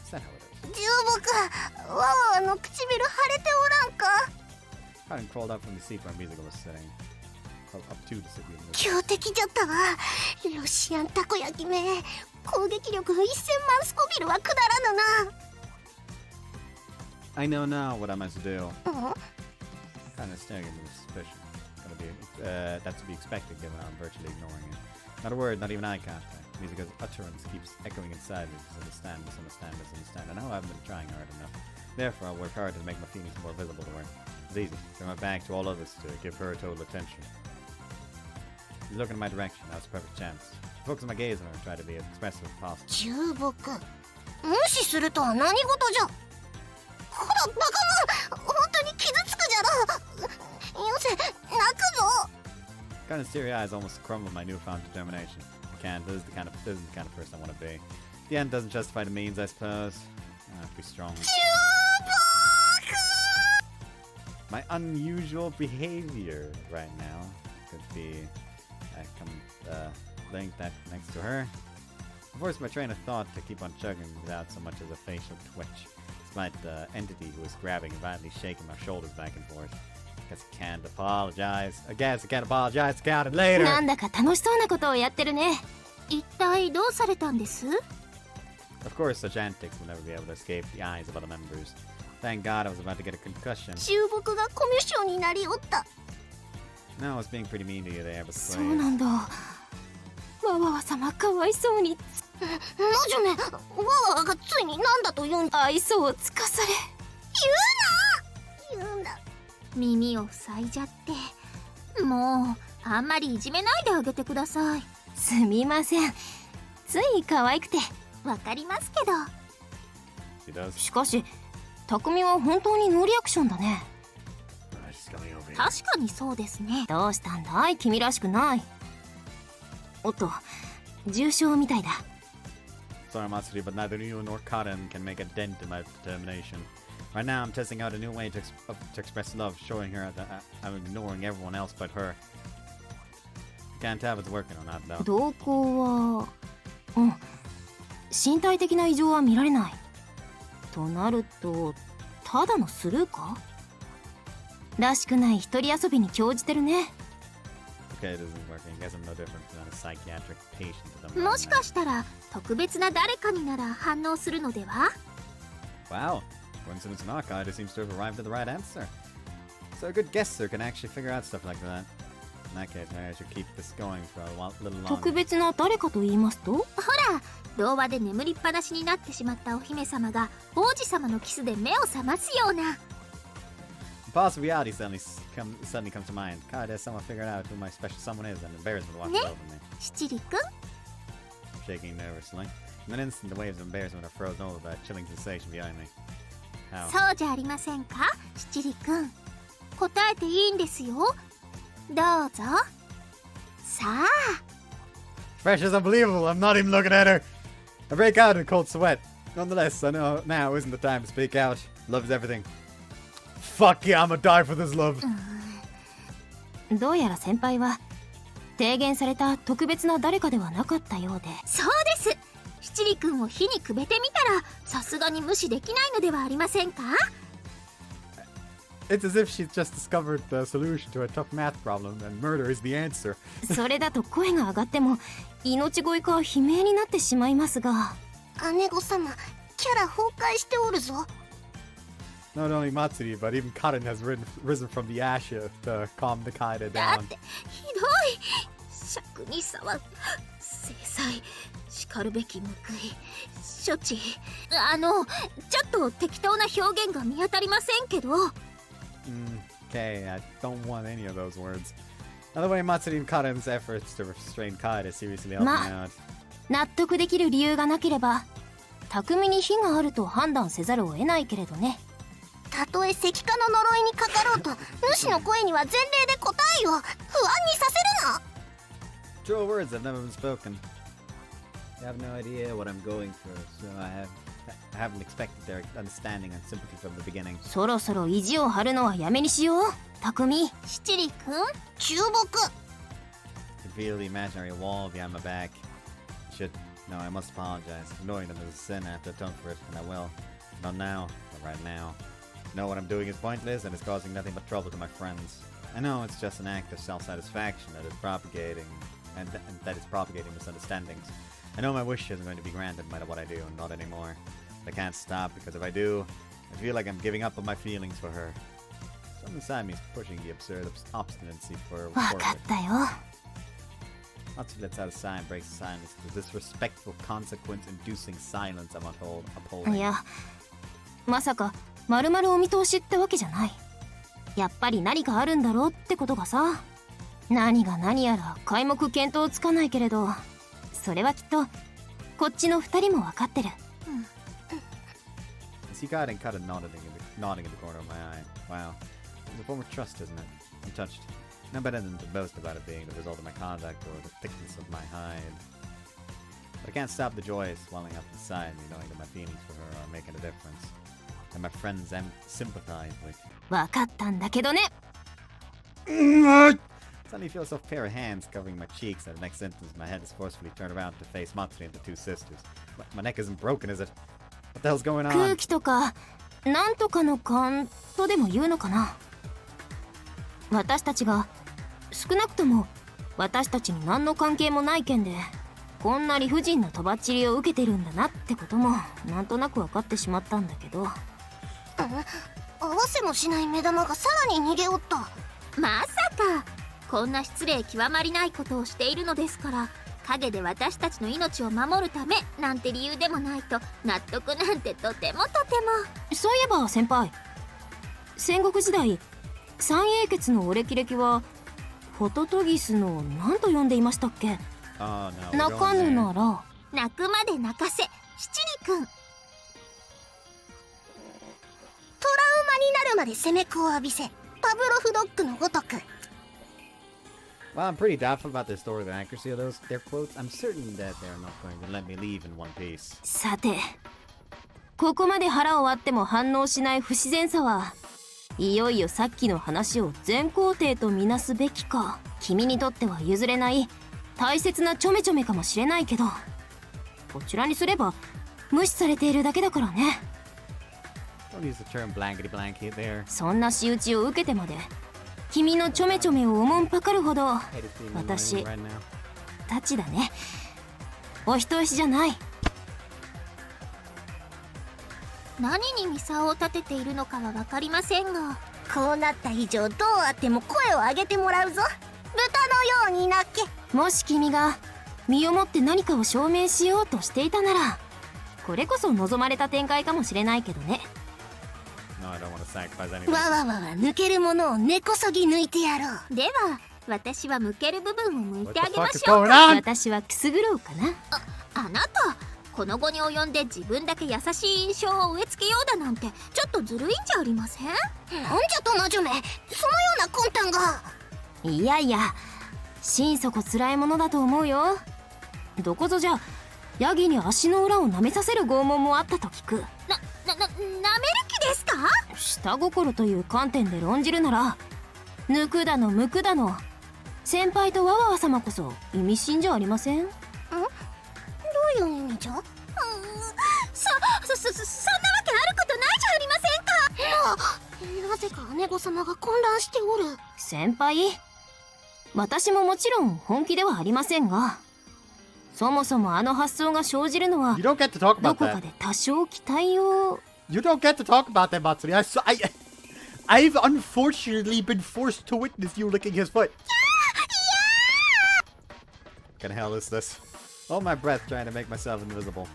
Is that how it is? 重木、わわの唇腫れておらんか。 Karen crawled up from the seat where Mizuko was sitting. Crawled up to the seat. 強敵じゃったわ。ロシアンたこ焼きめ。攻撃力1000万スコビルはくだらぬな。 I know now what I must do. うん Kind of staring at me with suspicion. That's to be expected given I'm virtually ignoring it. Not a word, not even eye contact. Mizuko's utterance keeps echoing inside me. Misunderstand. I know I haven't been trying hard enough. Therefore, I'll work hard to make my feelings more visible to her. It's easy. Turn my back to all others to give her total attention. She's looking in my direction. Now's a perfect chance. Focus my gaze on her and try to be as expressive as possible. 重木、無視するとは何事じゃ。ほらバカ者、本当に傷つくじゃろ。よせ、泣くぞ。 Kind of teary eyes almost crumble my newfound determination. I can't. This isn't the kind of person I want to be. The end doesn't justify the means, I suppose. I have to be strong. 重木。 My unusual behavior right now could be laying that next to her. I forced my train of thought to keep on chugging without so much as a facial twitch, despite the entity who was grabbing and violently shaking my shoulders back and forth. I can't apologize. I guess I can't apologize. Count it later. なんだか楽しそうなことをやってるね。一体どうされたんです？ Of course, such antics will never be able to escape the eyes of other members. Thank God I was about to get a concussion. 重木がコミュ障になりおった。 No, I was being pretty mean to you there, but そうなんだ。わわわ様かわいそうに。なじゃね、わわがついになんだと言うんだ。愛想をつかされ。言うな。耳を塞いじゃって。もうあんまりいじめないであげてください。すみません。つい可愛くて。わかりますけど。 she does. しかし、匠は本当にノーリアクションだね。She's coming over here. 確かにそうですね。どうしたんだい君らしくない。おっと、重傷みたいだ。 Sorry, Matsuri, but neither you nor Karen can make a dent in my determination. Right now, I'm testing out a new way to express love, showing her that I'm ignoring everyone else but her. Can't tell if it's working or not, though. 動向は、身体的な異常は見られない。となると、ただのスルーか？らしくない一人遊びに興じてるね。Okay, it isn't working. Guess I'm no different than a psychiatric patient to them. もしかしたら特別な誰かになら反応するのでは？ Wow. Coincidence or not, God, it seems to have arrived at the right answer. So a good guesser can actually figure out stuff like that. In that case, maybe I should keep this going for a little longer. 特別な誰かと言いますと？ほら、童話で眠りっぱなしになってしまったお姫様が王子様のキスで目を覚ますような。 A possible reality suddenly comes to mind. God, has someone figured out who my special someone is, and embarrassment washes over me. 七里くん、 Shaking nervously. In an instant, the waves of embarrassment are frozen over by a chilling sensation behind me. How? そうじゃありませんか、七里くん。答えていいんですよ。どうぞ。さあ。 Pressure's unbelievable. I'm not even looking at her. I break out in a cold sweat. Nonetheless, I know now isn't the time to speak out. Love's everything. Fuck yeah, I'ma die for this love. どうやら先輩は提言された特別な誰かではなかったようで。そうです。七里くんを火にくべてみたらさすがに無視できないのではありませんか。It's as if she's just discovered the solution to a tough math problem and murder is the answer. それだと声が上がっても命乞いか悲鳴になってしまいますが。姉御様、キャラ崩壊しておるぞ。Not only Matsuri, but even Karen has risen from the ashes to calm the Kaede だ down. ってひどい。尺に触る。制裁。叱るべき報い。処置。ちょっと適当な表現が見当たりませんけど。Okay, I don't want any of those words. Another way, Matsuri and Karen's efforts to restrain Kaede seriously help me out. 納得できる理由がなければ匠に非があると判断せざるを得ないけれどね。たとえ石化の呪いにかかろうと主の声には前例で答えよ。不安にさせるな。 True words have never been spoken. I have no idea what I'm going for, so I haven't expected their understanding and sympathy from the beginning. そろそろ意地を張るのはやめにしよう、匠。七里くん、注目。 I can feel the imaginary wall behind my back. No, I must apologize. Ignoring them is a sin. I have to atone for it, and I will. Not now, but right now. I know what I'm doing is pointless and is causing nothing but trouble to my friends. I know it's just an act of self-satisfaction that is propagating that is propagating misunderstandings. I know my wish isn't going to be granted no matter what I do, not anymore. But I can't stop because if I do, I feel like I'm giving up on my feelings for her. Something inside me is pushing the absurd obstinacy for わかったよ。Matsuri lets out a sigh and breaks the silence. The disrespectful, consequence-inducing silence I'm upholding. いや、まさか丸々お見通しってわけじゃない。やっぱり何かあるんだろうってことがさ。何が何やら皆目見当つかないけれど、それはきっとこっちの二人も分かってる。I see God and Kata nodding in the corner of my eye. Wow. It's a form of trust, isn't it? I'm touched. No better than to boast about it being the result of my conduct or the thickness of my hide. But I can't stop the joy swelling up inside me, knowing that my feelings for her are making a difference. And my friends sympathize with. 分かったんだけどね。Suddenly feel a soft pair of hands covering my cheeks. At the next sentence, my head is forcefully turned around to face Matsuri and the two sisters. My neck isn't broken, is it? What the hell's going on? 空気とかなんとかの勘とでも言うのかな。私たちが少なくとも私たちに何の関係もない件でこんな理不尽なとばっちりを受けてるんだなってこともなんとなく分かってしまったんだけど。合わせもしない目玉がさらに逃げおった。まさかこんな失礼極まりないことをしているのですから、陰で私たちの命を守るためなんて理由でもないと納得なんてとてもとても。そういえば先輩、戦国時代三英傑のお歴々はホトトギスの何と呼んでいましたっけ。泣かぬなら泣くまで泣かせ、七里くん。トラウマになるまで攻め子を浴びせ、パブロフドッグのごとく。While I'm pretty doubtful about the story and accuracy of their quotes, I'm certain that they're not going to let me leave in one piece. さて、ここまで腹を割っても反応しない不自然さはいよいよさっきの話を全肯定とみなすべきか。君にとっては譲れない大切なちょめちょめかもしれないけど、こちらにすれば無視されているだけだからね。 Don't use the term blankety blanket there. そんな仕打ちを受けてまで君のちょめちょめをおもんぱかるほど私たちだね。お人よしじゃない。何にミサを立てているのかは分かりませんが、こうなった以上どうあっても声を上げてもらうぞ。豚のように鳴け。もし君が身をもって何かを証明しようとしていたなら、これこそ望まれた展開かもしれないけどね。No, I don't want to sacrifice anything. わわわわ抜けるものを根こそぎ抜いてやろう。では私は向ける部分を向いてあげま What the し fuck ょう is か。 going on? 私はくすぐろうかな。あなた、この後に及んで自分だけ優しい印象を植え付けようだなんてちょっとずるいんじゃありません？なんじゃと魔女め、そのような魂胆が。いやいや、心底つらいものだと思うよ。どこぞじゃヤギに足の裏を舐めさせる拷問もあったと聞く。なめる気ですか？下心という観点で論じるなら、抜くだの剥くだの先輩とわわわ様こそ意味深じゃありません？どういう意味じゃ？そんなわけあることないじゃありませんか。なぜか姉御様が混乱しておる。先輩、私ももちろん本気ではありませんが、そもそもあの発想が生じるのは You don't get to talk ど about こか that. で多少期待を。 You don't get to talk about that, Matsuri. I've unfortunately been forced to witness you licking his foot. What the hell is this? Hold my breath trying to make myself invisible.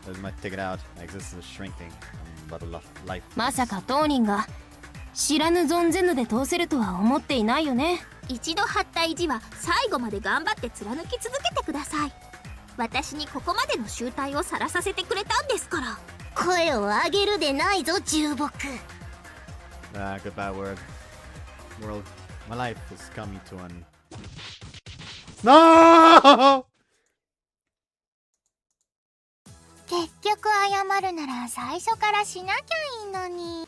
As my ticket out, my existence is shrinking. But a life. まさか当人が知らぬ存ぜぬで通せるとは思っていないよね。一度張った意地は最後まで頑張って貫き続けてください。私にここまでの集大を晒させてくれたんですから。声を上げるでないぞ、重木。Goodbye, world. My life is coming to an. No! 結局謝るなら最初からしなきゃいいのに。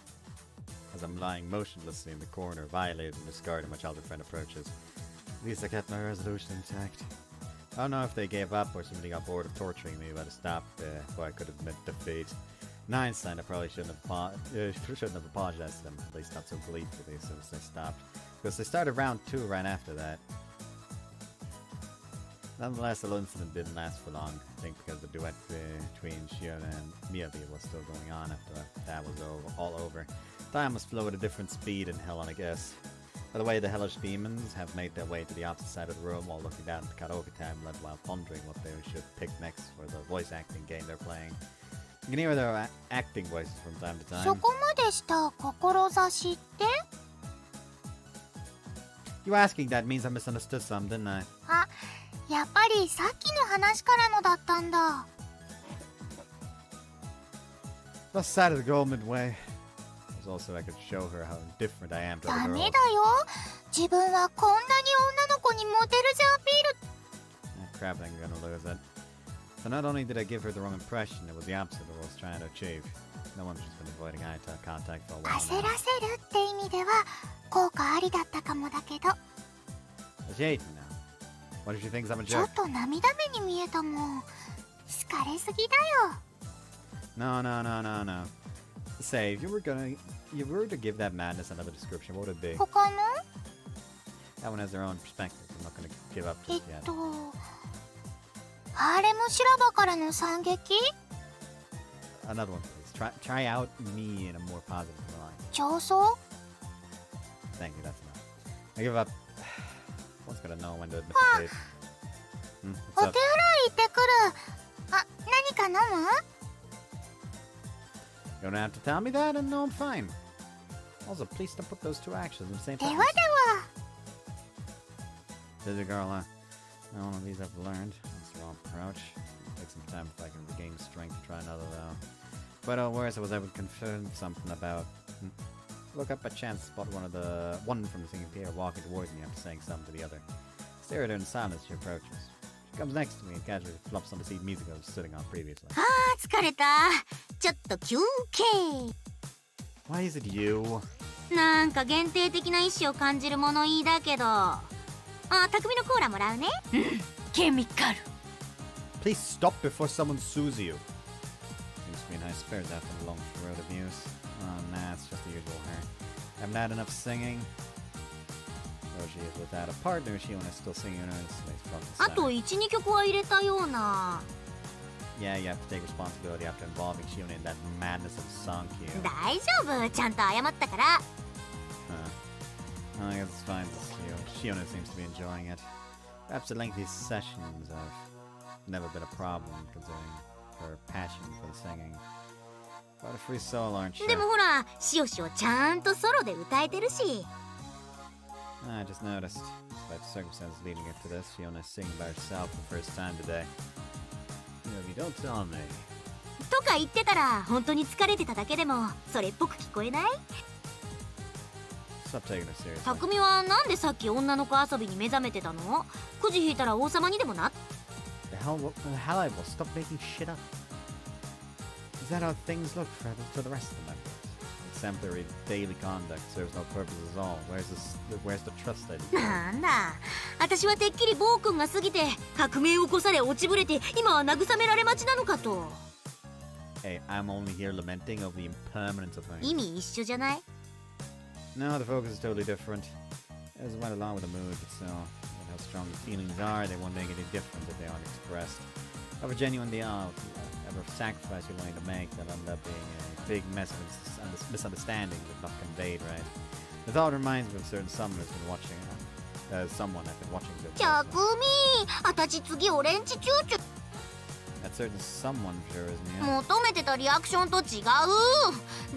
As I'm lying motionlessly in the corner, violated and discarded, my childhood friend approaches. At least I kept my resolution intact. I don't know if they gave up or simply got bored of torturing me, but I stopped before I could admit defeat. In hindsight, I probably shouldn't have apologized to them, at least not so gleefully as soon as they stopped. Because they started round 2 right after that. Nonetheless, the little incident didn't last for long. I think because the duet between Shione and Miyabi was still going on after that was all over. Time must flow at a different speed in Hell, I guess. By the way, the hellish demons have made their way to the opposite side of the room while looking down at the karaoke tablet while pondering what they should pick next for the voice acting game they're playing. You can hear their acting voices from time to time. そこまでした志って？ You asking that means I misunderstood some, didn't I? あ、やっぱりさっきの話からのだったんだ。 The side of the girl midway. It was also I could show her how different I am to ダ other メ girls. だよ。自分はこんなに女の子にモテるじゃんアピール。 Crap, I'm gonna lose it. So not only did I give her the wrong impression, it was the opposite of what I was trying to achieve. No one's just been avoiding eye contact for a while 焦 now. らせるって意味では効果ありだったかもだけど、 Does she hate me now? What if she thinks I'm a ちょ jerk? っと涙目に見えたもん。好かれすぎだよ。 No. Say, if you were to give that madness another description, what would it be? 他の？ That one has their own perspective. I'm not gonna give up えっ just yet. と、ハーレム修羅場からの惨劇？ Another one, please. Try out me in a more positive light. 競争？ Thank you, that's enough. I give up. One's gotta know when to admit defeat. お What's 手洗い up? 行ってくる。あ、何か飲む？ You don't have to tell me that, and no, I'm fine. Also, please don't put those two actions in the same では sentence. では。 Busy girl, huh? Now one of these I've learned. That's the wrong approach. It'll take some time if I can regain strength to try another, though. But worse, I was able to confirm something about... Look up by chance, spot one from the singing pier walking towards me after saying something to the other. Stare at her in silence as she approaches. She comes next to me and casually flops on the seat music I was sitting on previously. あー疲れた。ちょっと休憩。 Why is it you? なんか限定的な意志を感じる物言いだけど。あ、匠のコーラもらうね。ケミカル。 Please stop before someone sues you. Seems to be in high spirits after a long road of abuse. Oh, nah, it's just the usual her. Haven't had enough singing. Though she is without a partner, Shione is still singing her own あと 1,2 曲は入れたような。 Yeah, you have to take responsibility after involving Shione in that madness of song queue. 大丈夫、ちゃんと謝ったから。 Huh. I guess it's fine. Shione seems to be enjoying it. Perhaps the lengthy sessions have never been a problem, considering her passion for the singing. Quite a free soul, aren't you? でもほら、しおしおちゃんとソロで歌えてるし。 I just noticed. Despite the circumstances leading up to this, Shione is singing by herself for the first time today. You don't tell me. とか言ってたら、本当に疲れてただけでも、それっぽく聞こえない？ Stop taking it seriously. 匠はなんでさっき女の子遊びに目覚めてたの？くじ引いたら王様にでもなっ。 The hell I will stop making shit up. Is that how things look for the rest of the members? Exemplary daily conduct serves no purpose at all. Where's the trust I do? なんだ、私はてっきり暴君が過ぎて革命を起こされ落ちぶれて今は慰められ待ちなのかと。 Hey, I'm only here lamenting over the impermanence of things. 意味一緒じゃない？ No, the focus is totally different. It was went along with the mood, but still, given how strong the feelings are, they won't make any difference if they aren't expressed. However genuine they are, whatever sacrifice you're willing to make, they'll end up being a big mess of misunderstandings if not conveyed right. The thought reminds me of a certain someone who's been watching. Someone I've been watching. ちゃくみあたち次俺んちチューチュ That certain someone sure isn't you. 求めてたリアクションと違う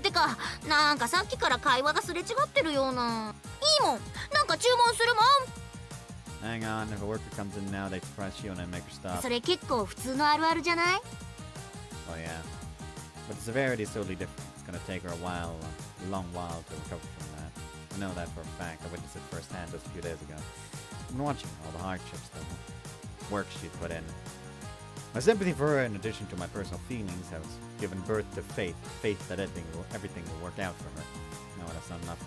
てかなんかさっきから会話がすれ違ってるようないいもんなんか注文するも Hang on, if a worker comes in now, they press Shione and make her ん stop. それ結構普通のあるあるじゃない Oh yeah. But the severity is totally different. It's gonna take her a while, a long while to recover from that. I know that for a fact. I witnessed it firsthand just a few days ago. I've been watching all the hardships, the work she'd put in. My sympathy for her, in addition to my personal feelings, has given birth to faith. Faith that everything will work out for her. No, that's not enough.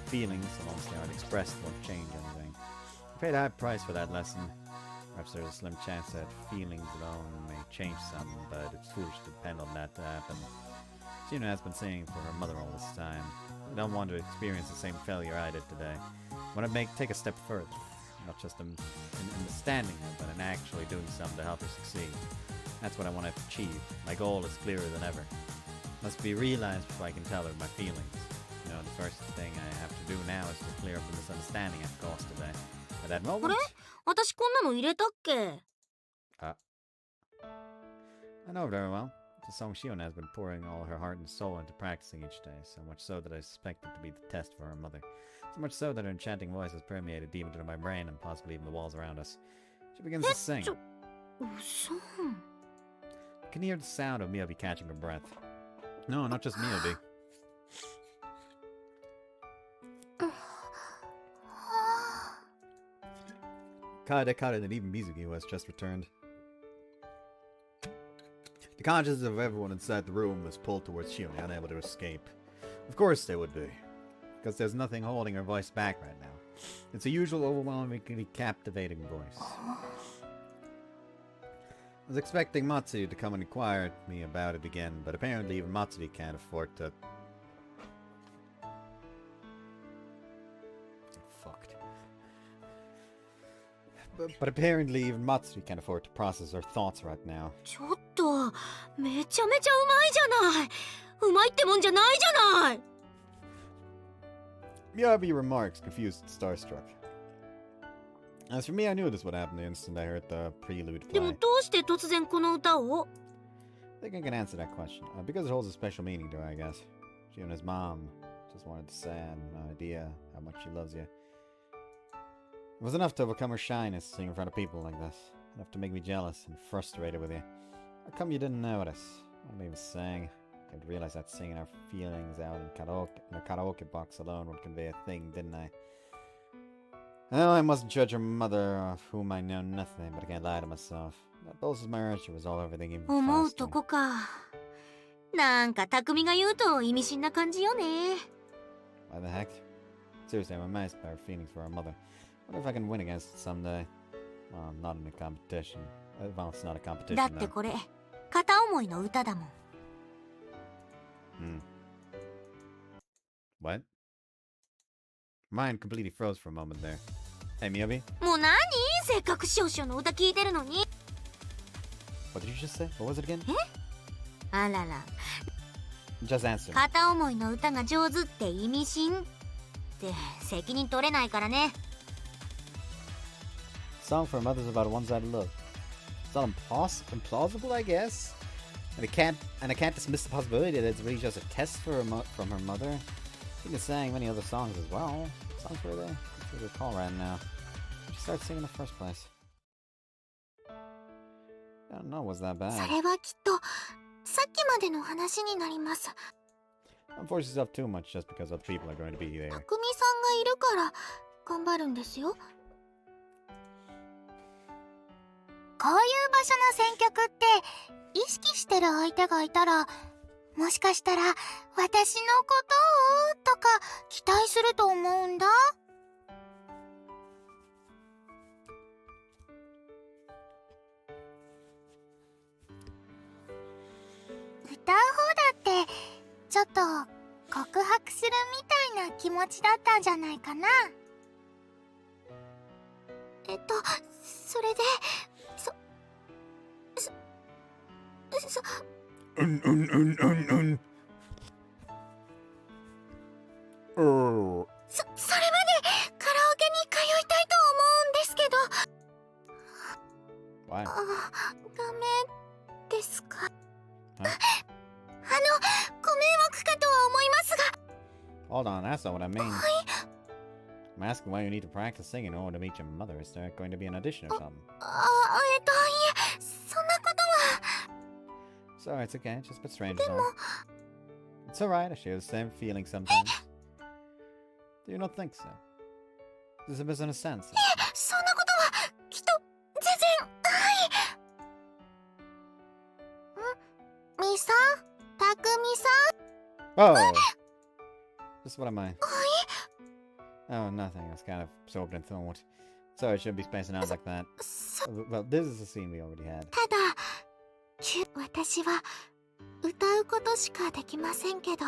Feelings, so long as they aren't expressed, won't change anything. I paid a high price for that lesson. Perhaps there's a slim chance that feelings alone may change some, but it's foolish to depend on that to happen. Shione has been saying for her mother all this time. I don't want to experience the same failure I did today. I want to take a step further. Not just in understanding her, but in actually doing something to help her succeed. That's what I want to achieve. My goal is clearer than ever. Must be realized before I can tell her my feelings. You know, the first thing I have to do now is to clear up the misunderstanding I've caused today. At that あ moment... れ私こんなの入れたっけ I know very well. It's a song Shione has been pouring all her heart and soul into practicing each day, so much so that I suspect it to be the test for her mother. So much so that her enchanting voice has permeated deep into my brain and possibly even the walls around us. She begins to sing. 嘘 I can hear the sound of Miyabi catching her breath. No, not just Miyabi. Kare and even Mizuki, who has just returned. The consciousness of everyone inside the room was pulled towards Shione, unable to escape. Of course they would be, because there's nothing holding her voice back right now. It's a usual overwhelmingly captivating voice. I was expecting Matsuri to come and inquire me about it again, but apparently even Matsuri can't afford to... Fucked. But apparently even Matsuri can't afford to process her thoughts right now. ちょっとめちゃめちゃうまいじゃないうまいってもんじゃないじゃない Miyabi remarks, confused and starstruck. As for me, I knew this would happen the instant I heard the prelude で play. もどうして突然この歌を I think I can answer that question. Because it holds a special meaning to her, I guess. Shione's mom just wanted to say I had no idea how much she loves you. It was enough to overcome her shyness singing in front of people like this. Enough to make me jealous and frustrated with you. How come you didn't notice? What am I even saying? I didn't realize that singing our feelings out in a karaoke box alone would convey a thing, didn't I? Well, I mustn't judge her mother, of whom I know nothing, but I can't lie to myself. That both my urge to resolve everything even 思う faster. とこかなんか匠が言うと意味深な感じよね Why the heck? Seriously, I'm amazed by her feelings for her mother. What if I can win against it someday? Well, not in a competition. Well, it's not a competition, だって though. これ片思いの歌だもん What? Mine completely froze for a moment there. Hey, Miyabi? もう何せっかくしおしおの歌聞いてるのに What did you just say? What was it again? あらら Just answer. 片思いの歌が上手って意味深って責任取れないからね Song for mothers about a one-sided love. It's not implausible, I guess. And I can't dismiss the possibility that it's really just a test for from her mother. She can sang many other songs as well. Songs were there? I can't recall right now. She started singing in the first place. I don't know, was that そ bad? れはきっとさっきまでの話になります Don't force yourself too much just because other people are going to be there. 匠さんがいるから頑張るんですよこういう場所の選曲って意識してる相手がいたらもしかしたら私のことをとか期待すると思うんだ歌う方だってちょっと告白するみたいな気持ちだったんじゃないかな。それでそれまでカラオケに通いたいと思うんですけど。Why? ダメですか？ Huh? ご迷惑かとは思いますが。 Hold on, that's not what I mean. I'm asking why you need to practice singing in order to meet your mother. Is there going to be an audition or something? いえ、そんなことは。 Sorry, it's okay. It's just a bit strange. It's alright. I share the same feeling sometimes. Do you not think so? This is a misunderstanding. そんなことはきっと全然。みさん、たくみさん。 Oh! Just what am I? Oh, nothing. I was kind of absorbed in thought. Sorry, I shouldn't be spacing out like that. Well, this is a scene we already had. ただ、私は歌うことしかできませんけど、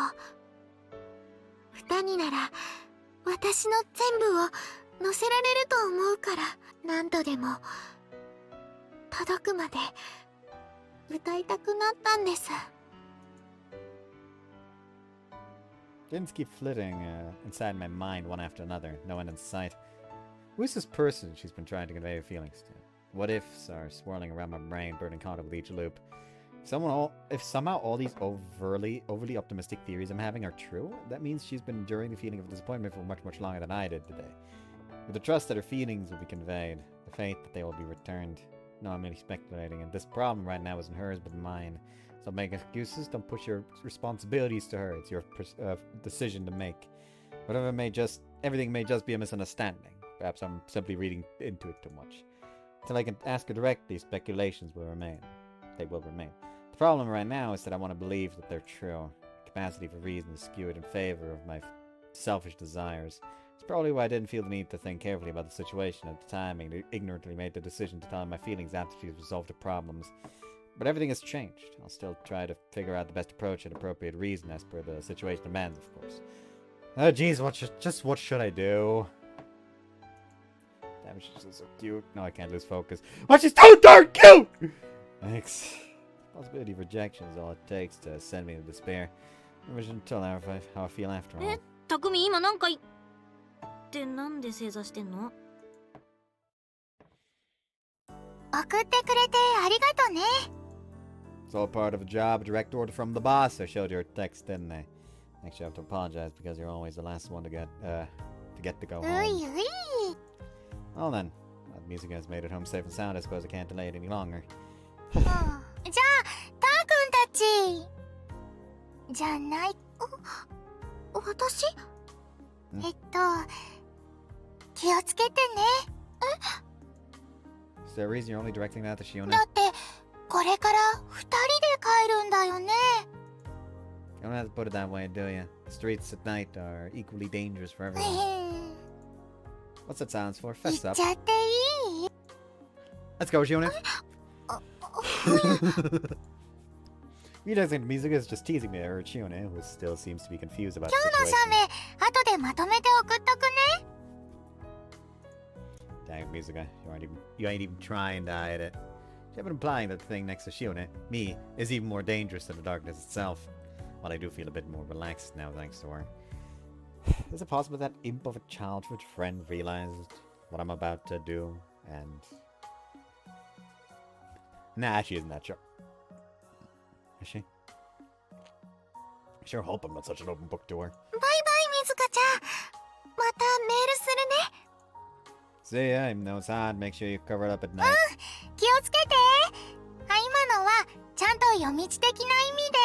歌になら私の全部を乗せられると思うから、何度でも届くまで歌いたくなったんです。 Things keep flitting inside my mind one after another, no end in sight. Who's this person she's been trying to convey her feelings to? What ifs are swirling around my brain, burning contact with each loop. If somehow all these overly optimistic theories I'm having are true, that means she's been enduring the feeling of disappointment for much longer than I did today. With the trust that her feelings will be conveyed, the faith that they will be returned. No, I'm merely speculating, and this problem right now isn't hers but mine. Stop making excuses, don't push your responsibilities to her. It's your decision to make. Everything may just be a misunderstanding. Perhaps I'm simply reading into it too much. Until I can ask her directly, speculations will remain. They will remain. The problem right now is that I want to believe that they're true. The capacity for reason is skewed in favor of my selfish desires. It's probably why I didn't feel the need to think carefully about the situation at the time and ignorantly made the decision to tell her my feelings after she's resolved the problems. But everything has changed. I'll still try to figure out the best approach and appropriate reason as per the situation demands, of course. Oh jeez, what should I do? Damn, she's so cute. No, I can't lose focus. Oh, she's so darn cute! Thanks. Possibility of rejection is all it takes to send me to despair. Maybe I shouldn't tell her how I feel after all. たくみ今なんかってなんで正座してんの？送ってくれてありがとね。 It's all part of a job, a direct order from the boss. I showed you her text, didn't I? Actually, I have to apologize because you're always the last one to get to go う home. いうい。 Well then, the music has made it home safe and sound. I suppose I can't delay it any longer. じゃあ、たーくんたち。じゃない。私？気をつけてね。 Is there a reason you're only directing that to Shione? だってこれから2人で帰るんだよね。 You don't have to put it that way, do you? The streets at night are equally dangerous for everyone. What's that silence for? 行 Fess っ up. ちゃっていい？ Let's go, Shione. You don't think Mizuka is just teasing me, or Shione, who still seems to be confused about the 今日の situation. 写メ後でまとめて送っとくね。 Dang, Mizuka, you ain't even trying to hide it. You've been implying that the thing next to Shione, me, is even more dangerous than the darkness itself. While I do feel a bit more relaxed now thanks to her. Is it possible that imp of a childhood friend realized what I'm about to do and... Nah, she isn't that sure. Is she? I sure hope I'm not such an open book to her. バイバイみずかちゃん。またメールするね。 See ya, I know it's hard. Make sure you cover it up at night. 気をつけて。今のはちゃんと夜道的な意味で。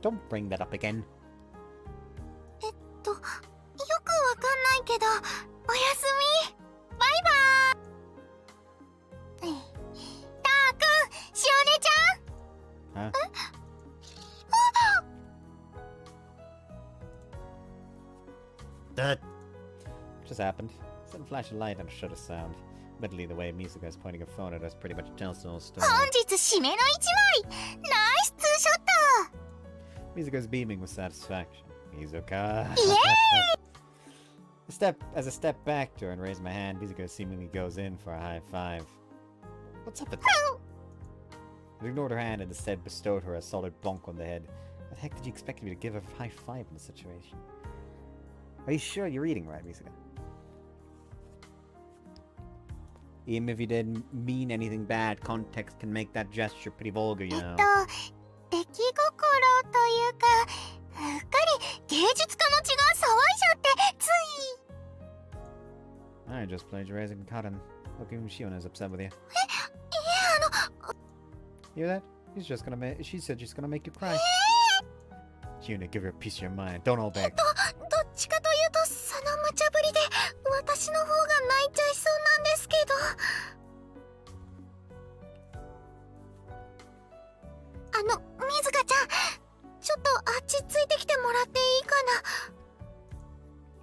Don't bring that up again. よくわかんないけど、おやすみ。バイバーイ。たーくん、しおねちゃん。 Huh? That just happened. Sudden flash of light and a shudder sound. Admittedly, the way Mizuka is pointing her phone at us pretty much tells the whole story. 本日締めの一枚。ナイスツーショット。Mizuka's beaming with satisfaction. Mizuka! As I step back to her and raise my hand, Mizuka seemingly goes in for a high five. What's up with that? I ignored her hand and instead bestowed her a solid bonk on the head. What the heck did you expect me to give her a high five in this situation? Are you sure you're reading right, Mizuka? Even if you didn't mean anything bad, context can make that gesture pretty vulgar, you know. 出来心というか、うっかり芸術家の血が騒いじゃってつい。 I just plagiarizing cotton. Looking, Shione is upset with you. Hear that? She said she's gonna make you cry. Shione, give her a piece of your mind. Don't hold back. どっちかというとその無茶ぶりで私の方が泣いちゃいそうなんですけど。みずかちゃん、ちょっとあっちついてきてもらっていいか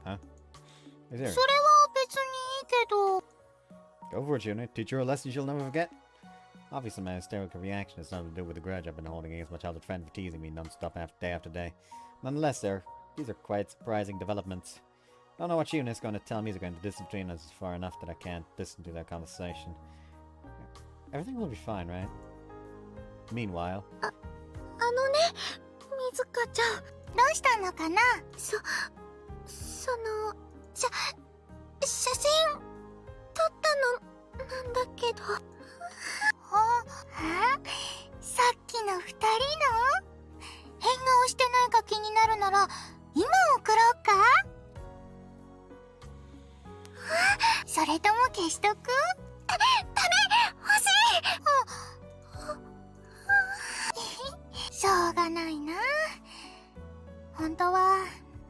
な。Huh? Is there? それは別にいいけど。 Go for it, Shione. Teach her a lesson she'll never forget. Obviously, my hysterical reaction has nothing to do with the grudge I've been holding against my childhood friend for teasing me non-stop day after day. Nonetheless, these are quite surprising developments. I don't know what Shione is going to tell me. Is going to distance between us far enough that I can't listen to their conversation. Everything will be fine, right? Meanwhile... みずかちゃん、どうしたのかな。その写真撮ったのなんだけど。さっきの2人の変顔してないか気になるなら今送ろうか。それとも消しとく。ダメ、欲しい。しょうがないな。本当は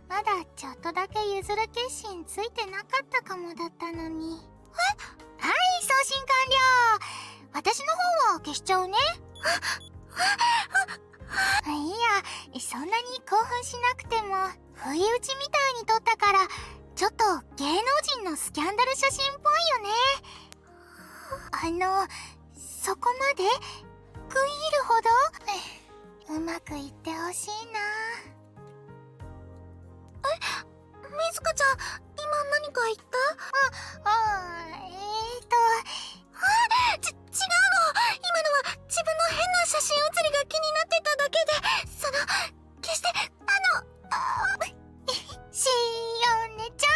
まだちょっとだけ譲る決心ついてなかったかもだったのに。はい、送信完了。私の方は消しちゃうね。いや、そんなに興奮しなくても不意打ちみたいに撮ったからちょっと芸能人のスキャンダル写真っぽいよね。そこまで食い入るほどうまくいってほしいな。みずかちゃん、今何か言った？違うの。今のは自分の変な写真写りが気になってただけで、決してしおねちゃん、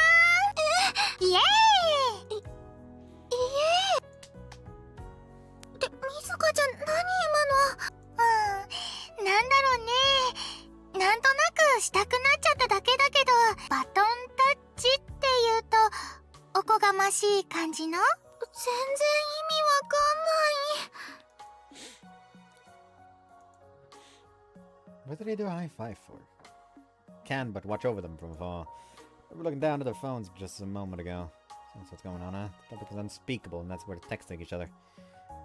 イエーイ。で、みずかちゃん、何今の。なんだろうね。なんとなくしたくなっちゃっただけだけど、バトンタッチっていうとおこがましい感じの。全然意味わかんない。 What did they do a high five for? Can but watch over them from afar. They were looking down at their phones just a moment ago. So that's what's going on, huh? The topic is unspeakable, and that's where they're texting each other.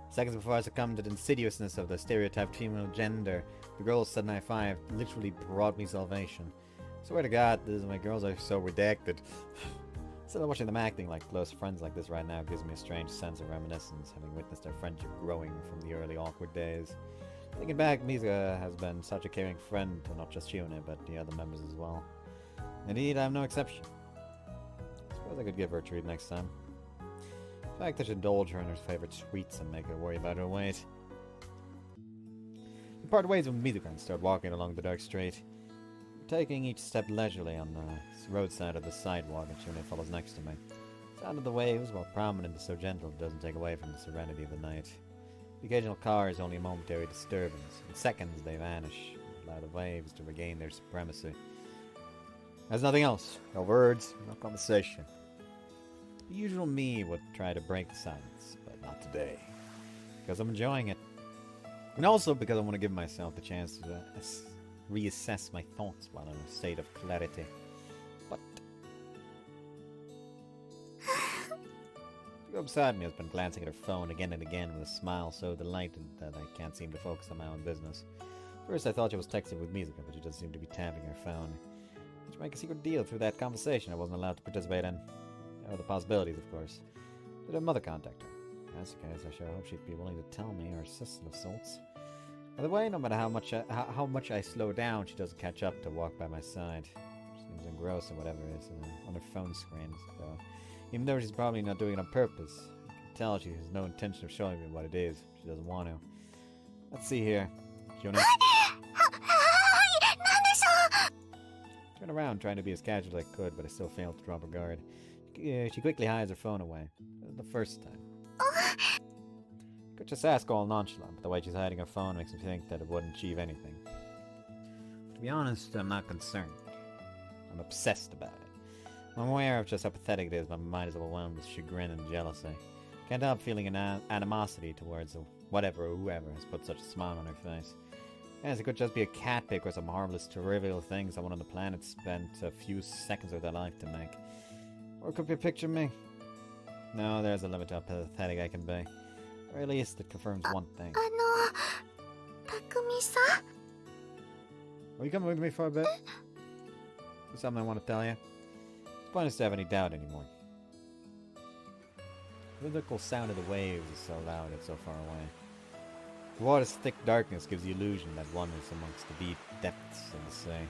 Seconds before I succumbed to the insidiousness of the stereotyped female gender, the girls said high five literally brought me salvation. Swear to God, my girls are so redacted. Still, watching them acting like close friends like this right now gives me a strange sense of reminiscence, having witnessed their friendship growing from the early awkward days. Thinking back, Mizuka has been such a caring friend to not just Shione, but the other members as well. Indeed, I'm no exception. Suppose I could give her a treat next time. In fact, I should indulge her in her favorite sweets and make her worry about her weight. We part ways with Mizuka and start walking along the dark street. Taking each step leisurely on the roadside of the sidewalk, and Shione follows next to me. The sound of the waves, while prominent and so gentle, doesn't take away from the serenity of the night. The occasional car is only a momentary disturbance. In seconds they vanish, allow the waves to regain their supremacy. There's nothing else. No words, no conversation. The usual me would try to break the silence, but not today. Because I'm enjoying it. And also because I want to give myself the chance to reassess my thoughts while in a state of clarity. But the girl beside me has been glancing at her phone again and again with a smile so delighted that I can't seem to focus on my own business. First I thought she was texting with Mizuka, but she doesn't seem to be tapping her phone. Did she make a secret deal through that conversation I wasn't allowed to participate in? There are the possibilities, of course. Did her mother contact her? If that's the case, I sure hope she'd be willing to tell me, or assist of sorts. By the way, no matter how much I slow down, she doesn't catch up to walk by my side. She seems engrossed in whatever is on her phone screen. So, even though she's probably not doing it on purpose, I can tell she has no intention of showing me what it is. She doesn't want to. Let's see here. Shione. Turn around, trying to be as casual as I could, but I still failed to drop her guard. She quickly hides her phone away. The first time. Could just ask all nonchalant, but the way she's hiding her phone makes me think that it wouldn't achieve anything. To be honest, I'm not concerned. I'm obsessed about it. I'm aware of just how pathetic it is, but my mind is overwhelmed with chagrin and jealousy. Can't help feeling an animosity towards whatever or whoever has put such a smile on her face. Yes, it could just be a cat pick or some harmless, trivial thing someone on the planet spent a few seconds of their life to make. Or it could be a picture of me. No, there's a limit to how pathetic I can be. Or at least it confirms one thing. Takumi-san? Will you come with me for a bit? There's something I want to tell you. It's pointless to have any doubt anymore. The rhythmical sound of the waves is so loud and so far away. The water's thick darkness gives the illusion that one is amongst the deep depths of the sea.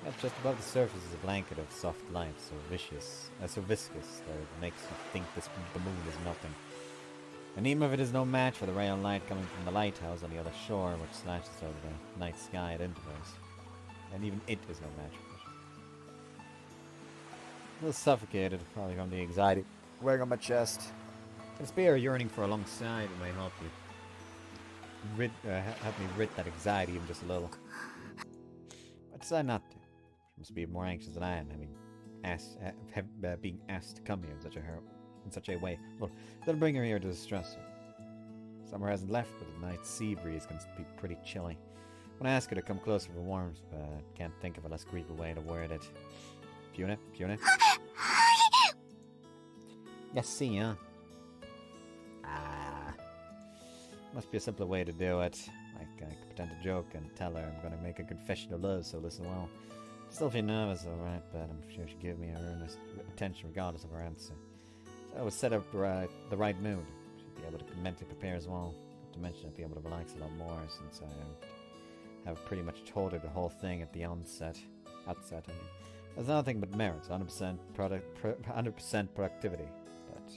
Yet just above the surface is a blanket of soft light, so viscous that it makes you think the moon is nothing. And even if it is no match for the ray of light coming from the lighthouse on the other shore, which slashes over the night sky at intervals. And even it is no match for it. A little suffocated, probably from the anxiety weighing on my chest. A spear yearning for alongside may help you. Help me rid that anxiety even just a little. I decide not to. She must be more anxious than I am, being asked to come here in such a way. Well, that'll bring her here to distress her. Summer hasn't left, but the night's sea breeze can be pretty chilly. When I ask her to come closer for warmth, but I can't think of a less creepy way to word it. Fiona? Yes, see, huh? Must be a simpler way to do it. Like, I could pretend to joke and tell her I'm gonna make a confession of love, so listen well. Still feel nervous, alright, but I'm sure she'll give me her earnest attention regardless of her answer. So I would set up the right mood. She'd be able to mentally prepare as well. Not to mention I'd be able to relax a lot more since I have pretty much told her the whole thing at the outset. There's nothing but merits, 100% productivity. But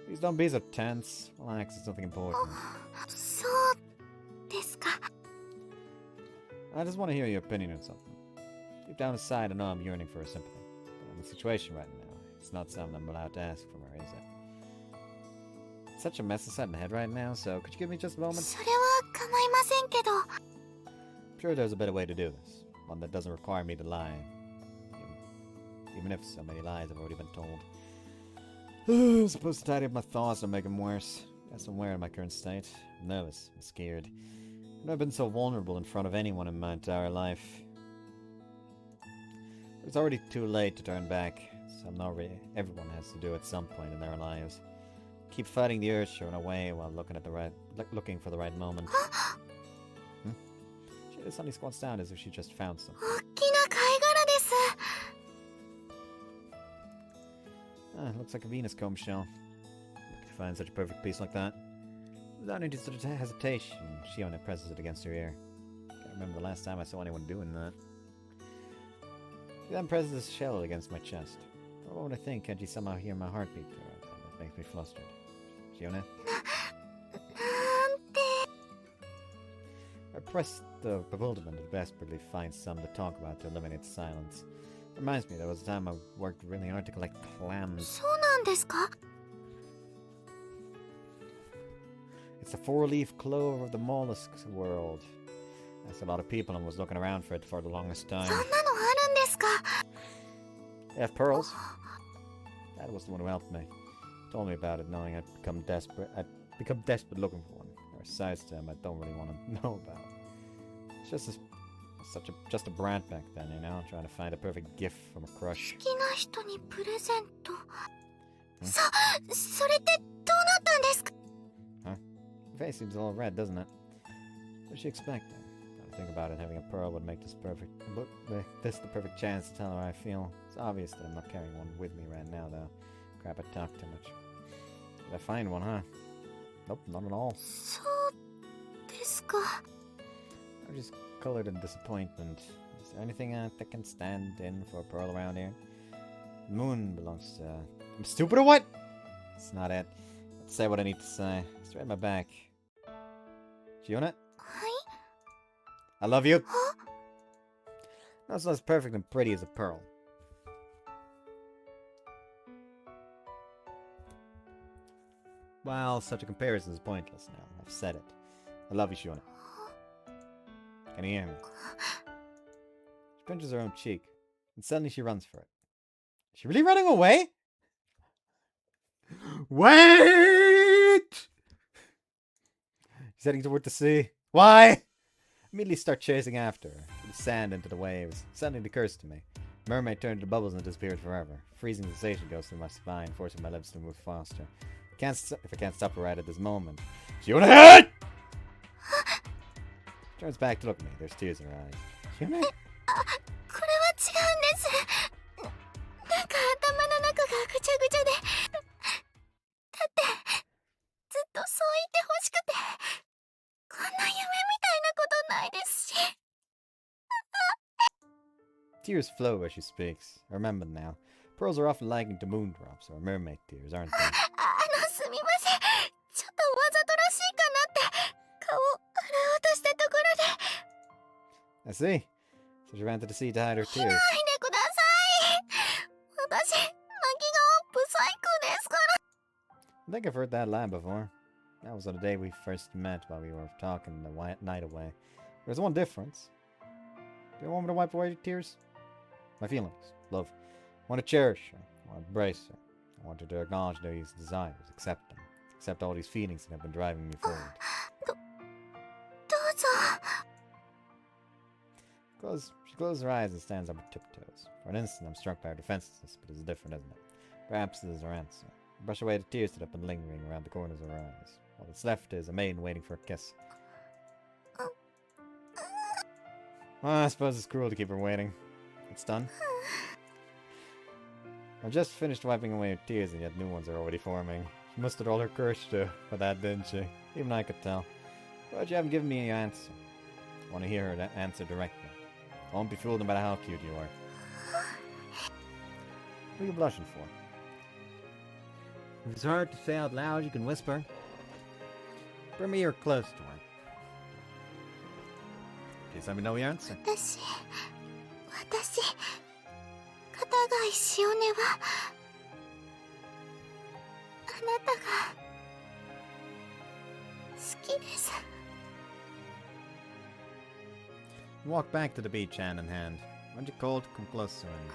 please don't be so tense. Relax, it's nothing important. I just want to hear your opinion on something. Deep down inside, I know I'm yearning for her sympathy. But in the situation right now, it's not something I'm allowed to ask from her, is it? It's such a mess inside my head right now, so could you give me just a moment? I'm sure there's a better way to do this. One that doesn't require me to lie. Even if so many lies have already been told. I'm supposed to tidy up my thoughts and make them worse. Guess I'm aware of my current state. I'm nervous. I'm scared. I've never been so vulnerable in front of anyone in my entire life. It's already too late to turn back. So everyone has to do at some point in their lives. Keep fighting the urge to run away while looking for the right moment. She suddenly squats down as if she just found something. Looks like a Venus comb shell. Lucky to find such a perfect piece like that. Without any sort of hesitation, Shione presses it against her ear. Can't remember the last time I saw anyone doing that. She then presses the shell against my chest. For a moment I think, can't you somehow hear my heartbeat through it? That makes me flustered. Shione? I press the bewilderment and desperately find something to talk about to eliminate silence. Reminds me, there was a time I worked really hard to collect clams. It's the four-leaf clover of the mollusks world. That's a lot of people and was looking around for it for the longest time. They have pearls. That was the one who helped me. Told me about it, knowing I'd become desperate looking for one. There are sides to him I don't really want to know about. It's just a brat back then, you know, trying to find a perfect gift from a crush. Huh? Your face seems all red, doesn't it? What did she expect then? Gotta think about it, having a pearl would make this the perfect chance to tell her how I feel. It's obvious that I'm not carrying one with me right now, though. Crap, I talk too much. Did I find one, huh? Nope, not at all. か。 I'm just colored in disappointment. Is there anything that can stand in for a pearl around here? The moon belongs to... I'm stupid or what? It's not it. Let's say what I need to say. Straight in my back. Shione? はい。 I love you. No, it's not as perfect and pretty as a pearl. Well, such a comparison is pointless now. I've said it. I love you, Shione. Can you hear me? She pinches her own cheek, and suddenly she runs for it. Is she really running away? Wait! He's heading toward the sea. Why? Immediately start chasing after her. The sand into the waves. Suddenly it occurs to me. Mermaid turned to bubbles and disappeared forever. Freezing sensation goes through my spine, forcing my lips to move faster. If I can't stop her right at this moment. Shione! Turns back to look at me. There's tears in her eyes. Shione? これは違うんです。なんか頭の中がぐちゃぐちゃで。だってずっとそう言ってほしくて。こんな夢みたいなことないですし。 Tears flow as she speaks. I remember now. Pearls are often likened to moondrops or mermaid tears, aren't they? すみません。ちょっとわざとらしいかなって顔を洗おうとしたところで。 I see. So she ran to the sea to hide her 見ない tears. でください。私、泣き顔ブサイクですから。 I think I've heard that line before. That was on the day we first met while we were talking the night away. There's one difference. Do you want me to wipe away your tears? My feelings, love. I want to cherish her. I want to embrace her. I want her to acknowledge these desires, accept them. Accept all these feelings that have been driving me forward. どうぞ。 She closes her eyes and stands on her tiptoes. For an instant, I'm struck by her defenselessness, but it's different, isn't it? Perhaps this is her answer. I brush away the tears that have been lingering around the corners of her eyes. All that's left is a maiden waiting for a kiss. Well, I suppose it's cruel to keep her waiting. It's done. I just finished wiping away her tears, and yet new ones are already forming. She mustered all her courage for that, didn't she? Even I could tell. But you haven't given me your answer. I want to hear her answer directly. I won't be fooled no matter how cute you are. What are you blushing for? If it's hard to say out loud, you can whisper. Bring me your close to her. Please let me know your answer. 私、片貝しおねは、あなたが好きです。 We walked back to the beach hand in hand. Aren't you cold? Come closer. And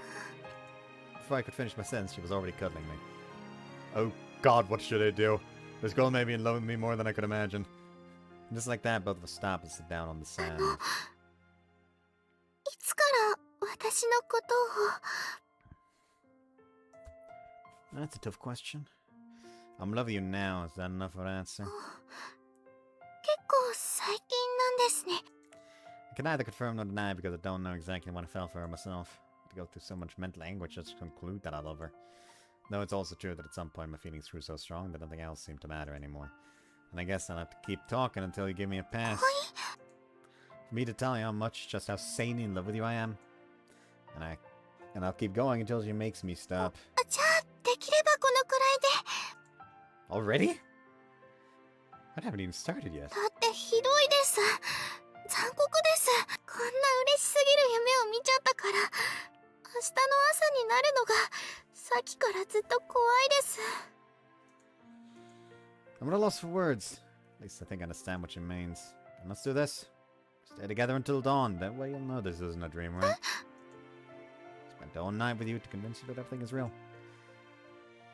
before I could finish my sentence, she was already cuddling me. Oh God, what should I do? This girl may be in love with me more than I could imagine. And just like that, both of us stop and sit down on the sand. いつから私のことを。 That's a tough question. I'm loving you now. Is that enough of an answer? 結構最近なんですね。 I can neither confirm nor deny because I don't know exactly what I felt for her myself. To go through so much mental anguish just to conclude that I love her. Though it's also true that at some point my feelings grew so strong that nothing else seemed to matter anymore. And I guess I'll have to keep talking until you give me a pass. For me to tell you how much, just how sanely in love with you I am. And I'll keep going until she makes me stop. じゃあ、できればこのくらいで。 Already? I haven't even started yet. だってひどいです。残酷です。こんな嬉しすぎる夢を見ちゃったから、明日の朝になるのがさっきからずっと怖いです。 I'm at a loss for words. At least I think I understand what she means. And let's do this. Stay together until dawn. That way you'll know this isn't a dream, right? Spent all night with you to convince you that everything is real.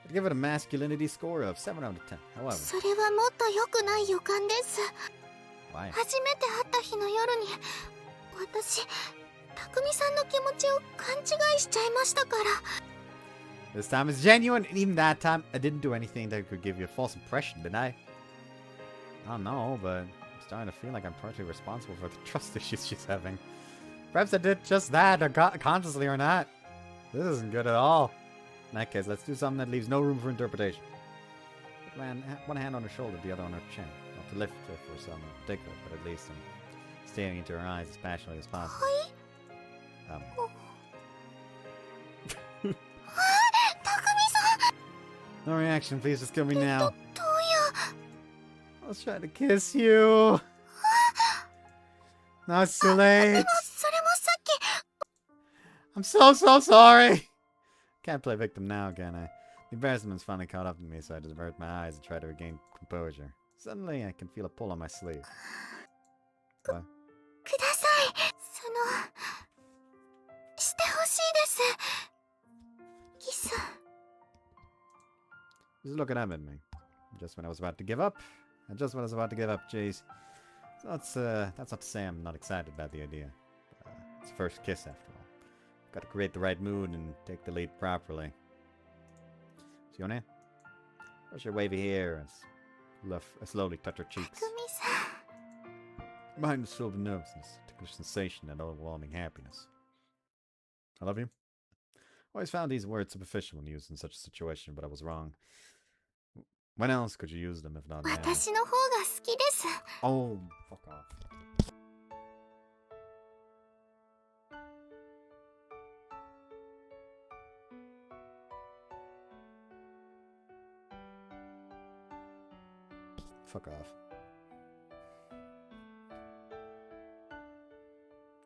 I'd give it a masculinity score of 7 out of 10. However, それはもっと良くない予感です。 why? 初めて会った日の夜に、私、匠さんの気持ちを勘違いしちゃいましたから。 This time is genuine, and even that time, I didn't do anything that could give you a false impression, did I? I don't know, but I'm starting to feel like I'm partly responsible for the trust issues she's having. Perhaps I did just that, consciously or not. This isn't good at all. In that case, let's do something that leaves no room for interpretation. Put one hand on her shoulder, the other on her chin. I'll to lift her for some in particular, but at least I'm staring into her eyes as passionately as possible. No reaction, please just kill me now. I was trying to kiss you. Now it's too late. I'm so sorry. Can't play victim now, can I? The embarrassment's finally caught up to me, so I just avert my eyes and try to regain composure. Suddenly, I can feel a pull on my sleeve. What? He's looking up at me. Just when I was about to give up. And just when I was about to give up, jeez. So that's not to say I'm not excited about the idea. It's the first kiss, after all. Gotta create the right mood and take the lead properly. Shione? Brush your wavy hair and slowly touch her cheeks. Mine is filled with nervousness, a ticklish sensation, and overwhelming happiness. I love you. Always found these words superficial when used in such a situation, but I was wrong. When else could you use them if not now? Oh, fuck off. Fuck off.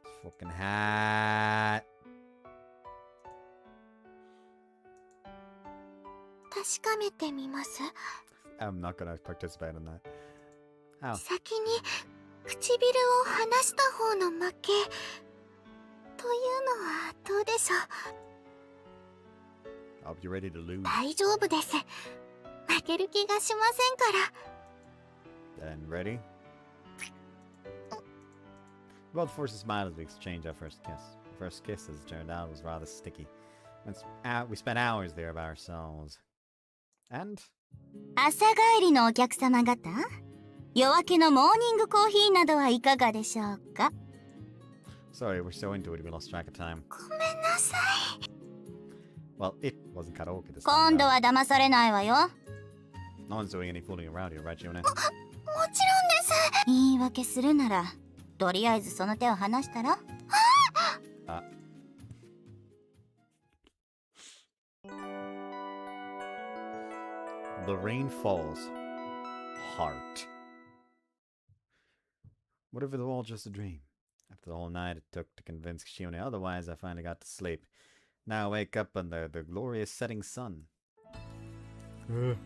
It's fucking hot. I'm not gonna participate in that. How? I'll be ready to lose. Then ready? We both forced a smile as we exchanged our first kiss. The first kiss, as it turned out, was rather sticky. We spent hours there by ourselves. And? 朝帰りのお客様方、夜明けのモーニングコーヒーなどはいかがでしょうか? Sorry, we're so into it we lost track of time. Well, it wasn't karaoke this time. 今度は騙されないわよ。 No one's doing any fooling around here, right, Shione? もちろんです。言い訳するなら、とりあえずその手を離したら。The rain falls. Heart. What if it was all just a dream? After the whole night it took to convince Shione otherwise, I finally got to sleep. Now I wake up under the glorious setting sun. Morning.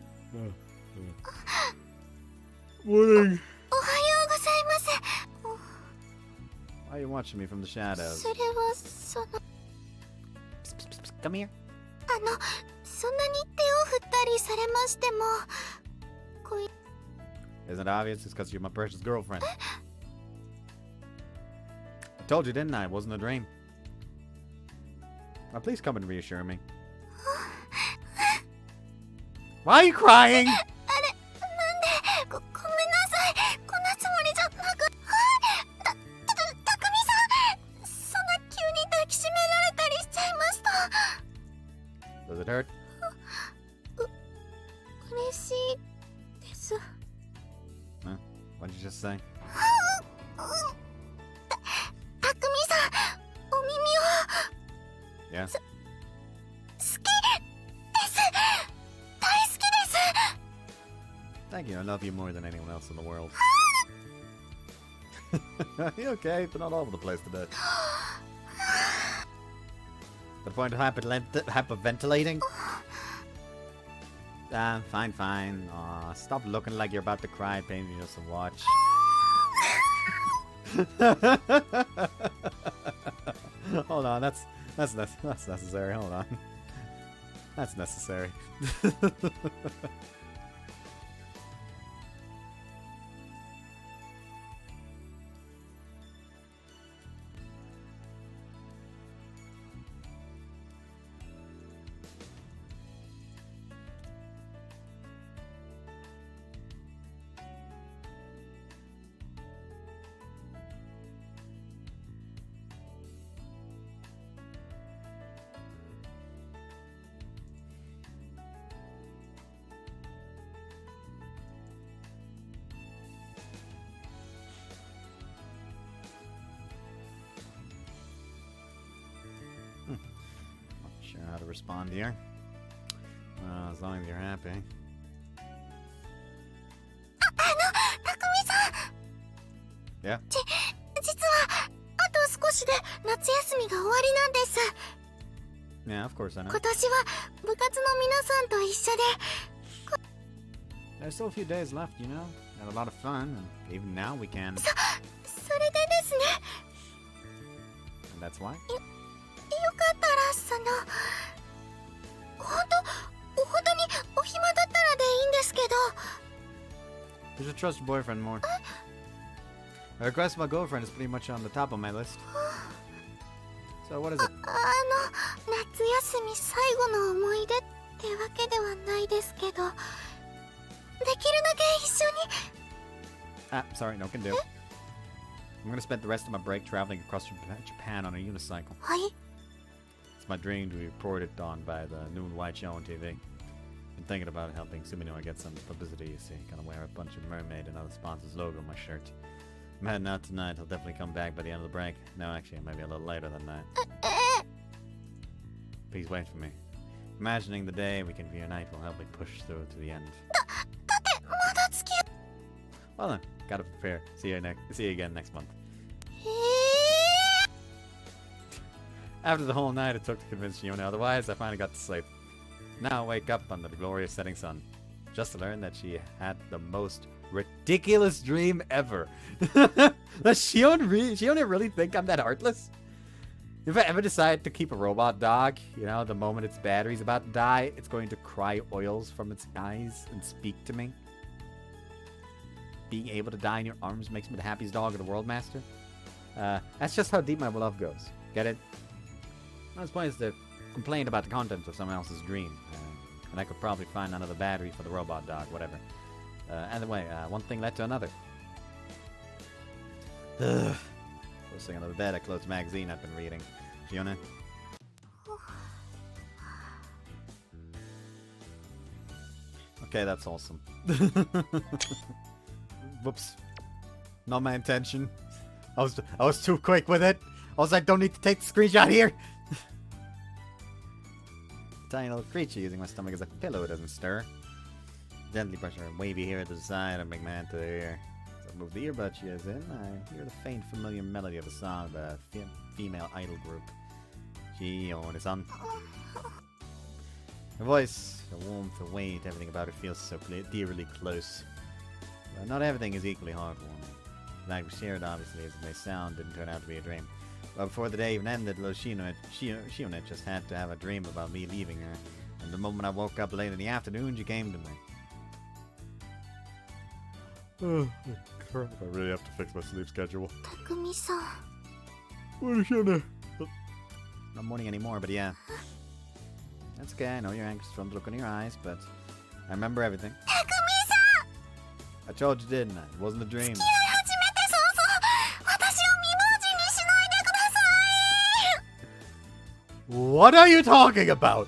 Why are you watching me from the shadows? Psst, psst, psst, come here. Isn't it obvious? It's because you're my precious girlfriend. I told you, didn't I? It wasn't a dream. Now please come and reassure me. Why are you crying? Does it hurt? Huh? What did you just say? Yeah? Thank you, I love you more than anyone else in the world. You okay? Been all over the place today. The point of hyperventilating? Fine, fine. Aw, stop looking like you're about to cry, paying me just to watch. Hold on, that's necessary. Hold on. That's necessary. respond here. As long as you're happy. たくみさん Yeah? 実はあと少しで夏休みが終わりなんです。 Yeah, of course I know. 今年は部活の皆さんと一緒で There's still a few days left, you know? Had a lot of fun, and even now we can. それでですね And that's why? よかったら本当にお暇だったらでいいんですけど You should trust your boyfriend more. A request from my girlfriend is pretty much on the top of my list. So what is it? 夏休み最後の思い出ってわけではないですけどできるだけ一緒に Ah, sorry, no can do. I'm gonna spend the rest of my break traveling across Japan on a unicycle. はい It's my dream to be reported on by the noon white show on TV. Been thinking about helping Suminoe get some publicity, you see. Gonna wear a bunch of mermaid and other sponsors' logo on my shirt. I'm heading out tonight. I'll definitely come back by the end of the break. No, actually, maybe a little later than that. Please wait for me. Imagining the day we can reunite will help me push through to the end. だってまだ付き合 Well then, gotta prepare. See you again next month. え After the whole night it took to convince Shione otherwise, I finally got to sleep. Now I wake up under the glorious setting sun, just to learn that she had the most ridiculous dream ever. Does Shione really think I'm that heartless? If I ever decide to keep a robot dog, you know, the moment its battery's about to die, it's going to cry oils from its eyes and speak to me. Being able to die in your arms makes me the happiest dog in the world, Master. That's just how deep my love goes. Get it? This point is to complain about the contents of someone else's dream. And I could probably find another battery for the robot dog, whatever. Anyway, one thing led to another. First thing out of the bed, I closed the magazine I've been reading. Shione? Okay, that's awesome. Whoops. Not my intention. I was too quick with it. I was like, don't need to take the screenshot here. Tiny little creature using my stomach as a pillow doesn't stir. Gently brush her wavy hair to the side and make my hand to the ear. As I move the earbud she has in, I hear the faint familiar melody of a song of a female idol group. Shione-san. Her voice, the warmth, the weight, everything about her feels so dearly close. But not everything is equally heartwarming. The night we shared, obviously, as it may sound, didn't turn out to be a dream. But before the day even ended, little Shione just had to have a dream about me leaving her. And the moment I woke up late in the afternoon, she came to me. Oh, crap. I really have to fix my sleep schedule. たくみさん What is Shione? Not morning anymore, but yeah. That's okay, I know you're anxious from the look in your eyes, but I remember everything. たくみ I told you, didn't I? It wasn't a dream. さん始めて早々私を未亡人にしないでください What are you talking about?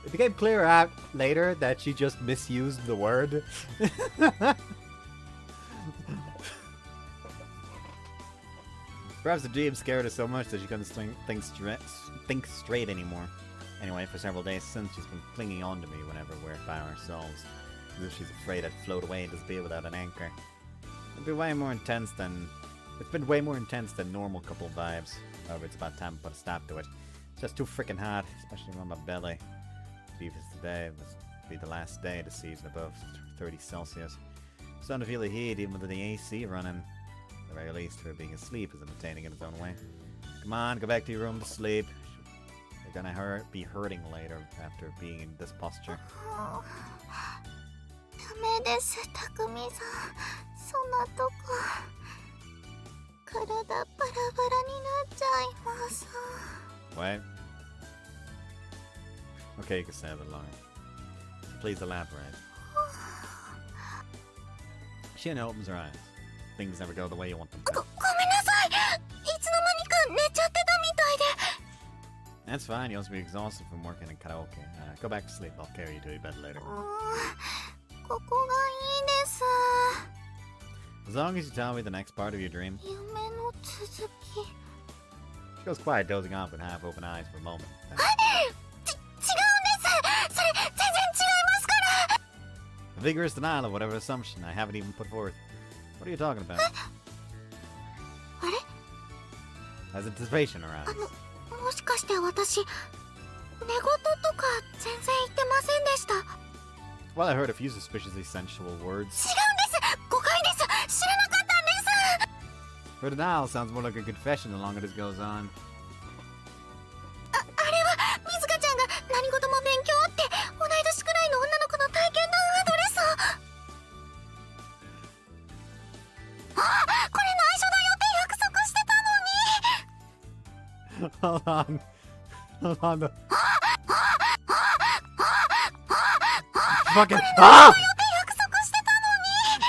It became clear out later that she just misused the word. Perhaps the dream scared her so much that she couldn't think straight anymore. Anyway, for several days since, she's been clinging on to me whenever we're by ourselves, as if she's afraid I'd float away and disappear without an anchor. It's been way more intense than normal couple vibes. However, it's about time to put a stop to it. It's just too freaking hot, especially on my belly. If today must be the last day of the season above 30 Celsius. I'm starting to feel the heat even with the AC running. At the very least, her being asleep is entertaining in its own way. Come on, go back to your room to sleep. You're gonna be hurting later after being in this posture. ダメですたくみさんそんなとこ体バラバラになっちゃいます Wait. Okay, you can stay a bit longer. Please elaborate. Shione opens her eyes. Things never go the way you want them to. ごめんなさいいつの間にか寝ちゃってたみたいで That's fine, you must be exhausted from working in karaoke. Go back to sleep, I'll carry you to your bed later. ここがいいです As long as you tell me the next part of your dream. 夢の続き goes quiet, dozing off with half-open eyes for a moment. 違うんですそれ全然違いますから A vigorous denial of whatever assumption I haven't even put forth. What are you talking about? あれ Has anticipation aroused? もしかして私寝言とか全然言ってませんでした Well, I heard a few suspiciously sensual words. 違うんです誤解です知らなかったんです Her denial sounds more like a confession the longer this goes on. あれは水香ちゃんが何事も勉強って同い年くらいの女の子の体験談アドレスあこれ内緒だよって約束してたのに Hold on. Hold on. Fucking. Ah!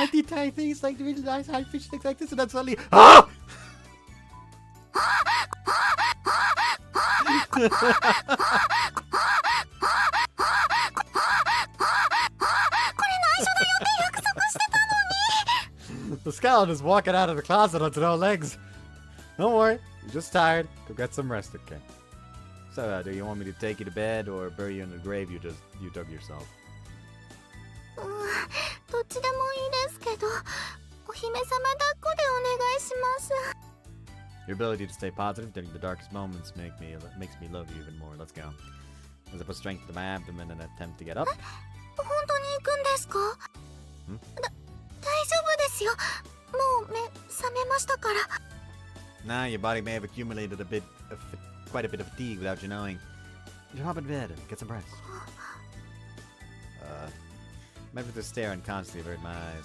I did tiny things like really nice high fish things like this, and then suddenly. Ah! The skeleton is walking out of the closet on no legs. Don't worry, you're just tired. Go get some rest, okay? So, do you want me to take you to bed or bury you in the grave you dug yourself? どっちでもいいですけどお姫様抱っこでお願いします Your ability to stay positive during the darkest moments makes me love you even more. Let's go. As I put strength to my abdomen in an attempt to get up. 本当に行くんですか大丈夫ですよもう目覚めましたから Now your body may have accumulated quite a bit of fatigue without you knowing. You should hop in bed and get some rest. Maybe to stare and constantly avert my eyes.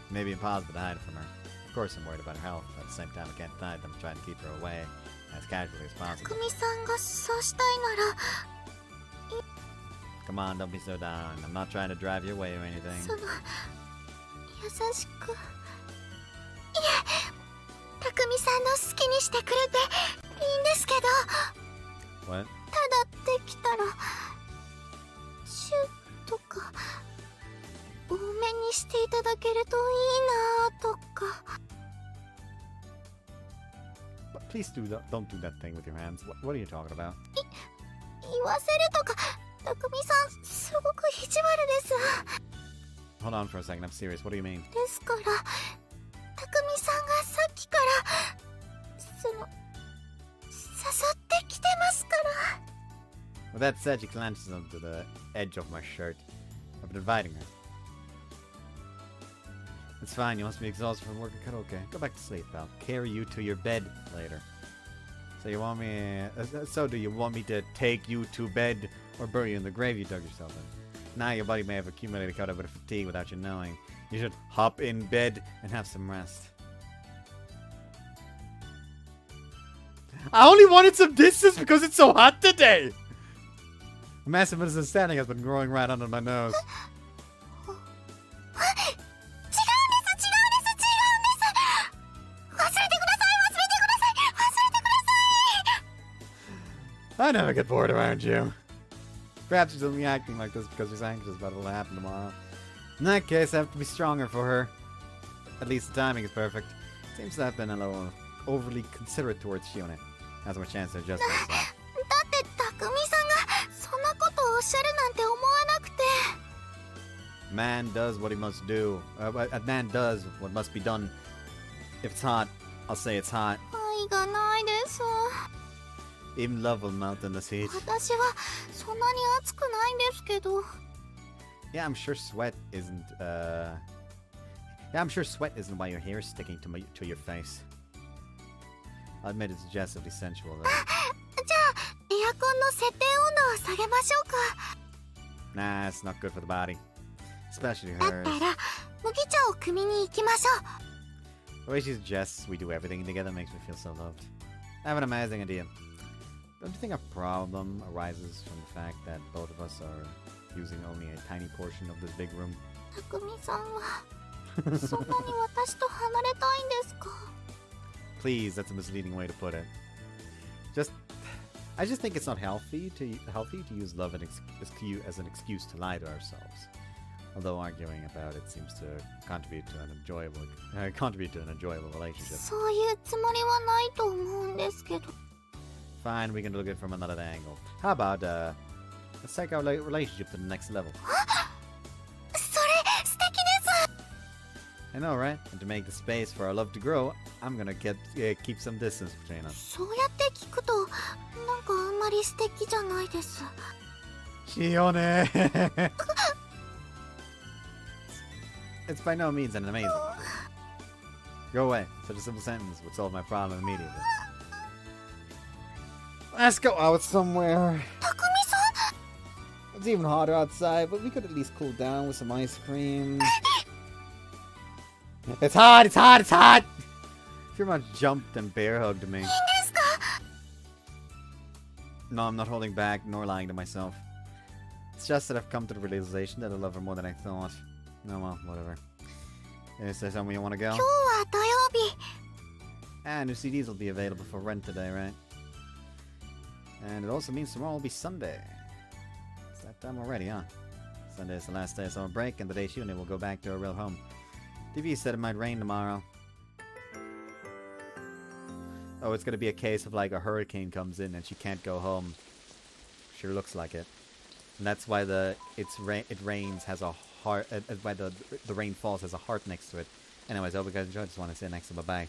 It may be impossible to hide from her. Of course I'm worried about her health, but at the same time I can't deny that I'm trying to keep her away as casually as possible. 匠さんがそうしたいなら Come on, don't be so down. I'm not trying to drive you away or anything. その優しくいえ匠さんの好きにしてくれていいんですけど What? ただできたらチューとか多めにしていただけるといいなとか Please don't do that thing with your hands. What are you talking about? 言わせるとか匠さんすごく意地悪です Hold on for a second, I'm serious. What do you mean? ですから匠さんがさっきからその誘ってきてますから With that said, she clenches onto the edge of my shirt. I've been inviting her. It's fine, you must be exhausted from work and cut okay. Go back to sleep, I'll carry you to your bed later. So you want me... do you want me to take you to bed or bury you in the grave you dug yourself in? Now your body may have accumulated quite a bit of fatigue without you knowing. You should hop in bed and have some rest. I only wanted some distance because it's so hot today! A massive misunderstanding has been growing right under my nose. 違うんです忘れてください忘れてください I never get bored around you. Perhaps she's only acting like this because she's anxious about what will happen tomorrow. In that case, I have to be stronger for her. At least the timing is perfect. Seems to have been a little overly considerate towards Shione. Has more chance to adjust herself. だって匠さんがそんなことをおっしゃるなんて思わなくて Man does what he must do. A man does what must be done. If it's hot, I'll say it's hot. 愛がないです Even love will melt in this heat. 私はそんなに熱くないんですけど Yeah, I'm sure sweat isn't. Yeah, I'm sure sweat isn't why your hair is sticking to your face. I'll admit it's suggestively sensual though. じゃあエアコンの設定温度を下げましょうか Nah, it's not good for the body. Especially だっ hers. たら麦茶を汲みに行きましょう The way she suggests we do everything together makes me feel so loved. I have an amazing idea. Don't you think a problem arises from the fact that both of us are using only a tiny portion of this big room? 匠さんはそんなに私と離れたいんですか Please, that's a misleading way to put it. I just think it's not healthy to use love as an excuse to lie to ourselves. Although arguing about it seems to contribute to an enjoyable relationship. そういうつもりはないと思うんですけど Fine, we can look at it from another angle. How about, let's take our relationship to the next level. それ素敵です。 I know, right? And to make the space for our love to grow, I'm gonna keep some distance between us. そうやって聞くとなんかあんまり素敵じゃないです。 Shione! It's by no means an amazing. Go away. Such a simple sentence would solve my problem immediately. Let's go out somewhere. たくみさん It's even hotter outside, but we could at least cool down with some ice cream. It's hot! It's hot! It's hot! Pretty much jumped and bear hugged me. いいんですか No, I'm not holding back nor lying to myself. It's just that I've come to the realization that I love her more than I thought. No, well, whatever. Is there somewhere you want to go? 今日は土曜日 And new CDs will be available for rent today, right? And it also means tomorrow will be Sunday. It's that time already, huh? Sunday is the last day of summer break, and the day Shione will go back to her real home. TV said it might rain tomorrow. Oh, it's gonna be a case of like a hurricane comes in and she can't go home. Sure looks like it. And that's why it rains has a heart. Why the rain falls has a heart next to it. Anyways, I hope you guys enjoyed. Just want to say next to bye bye.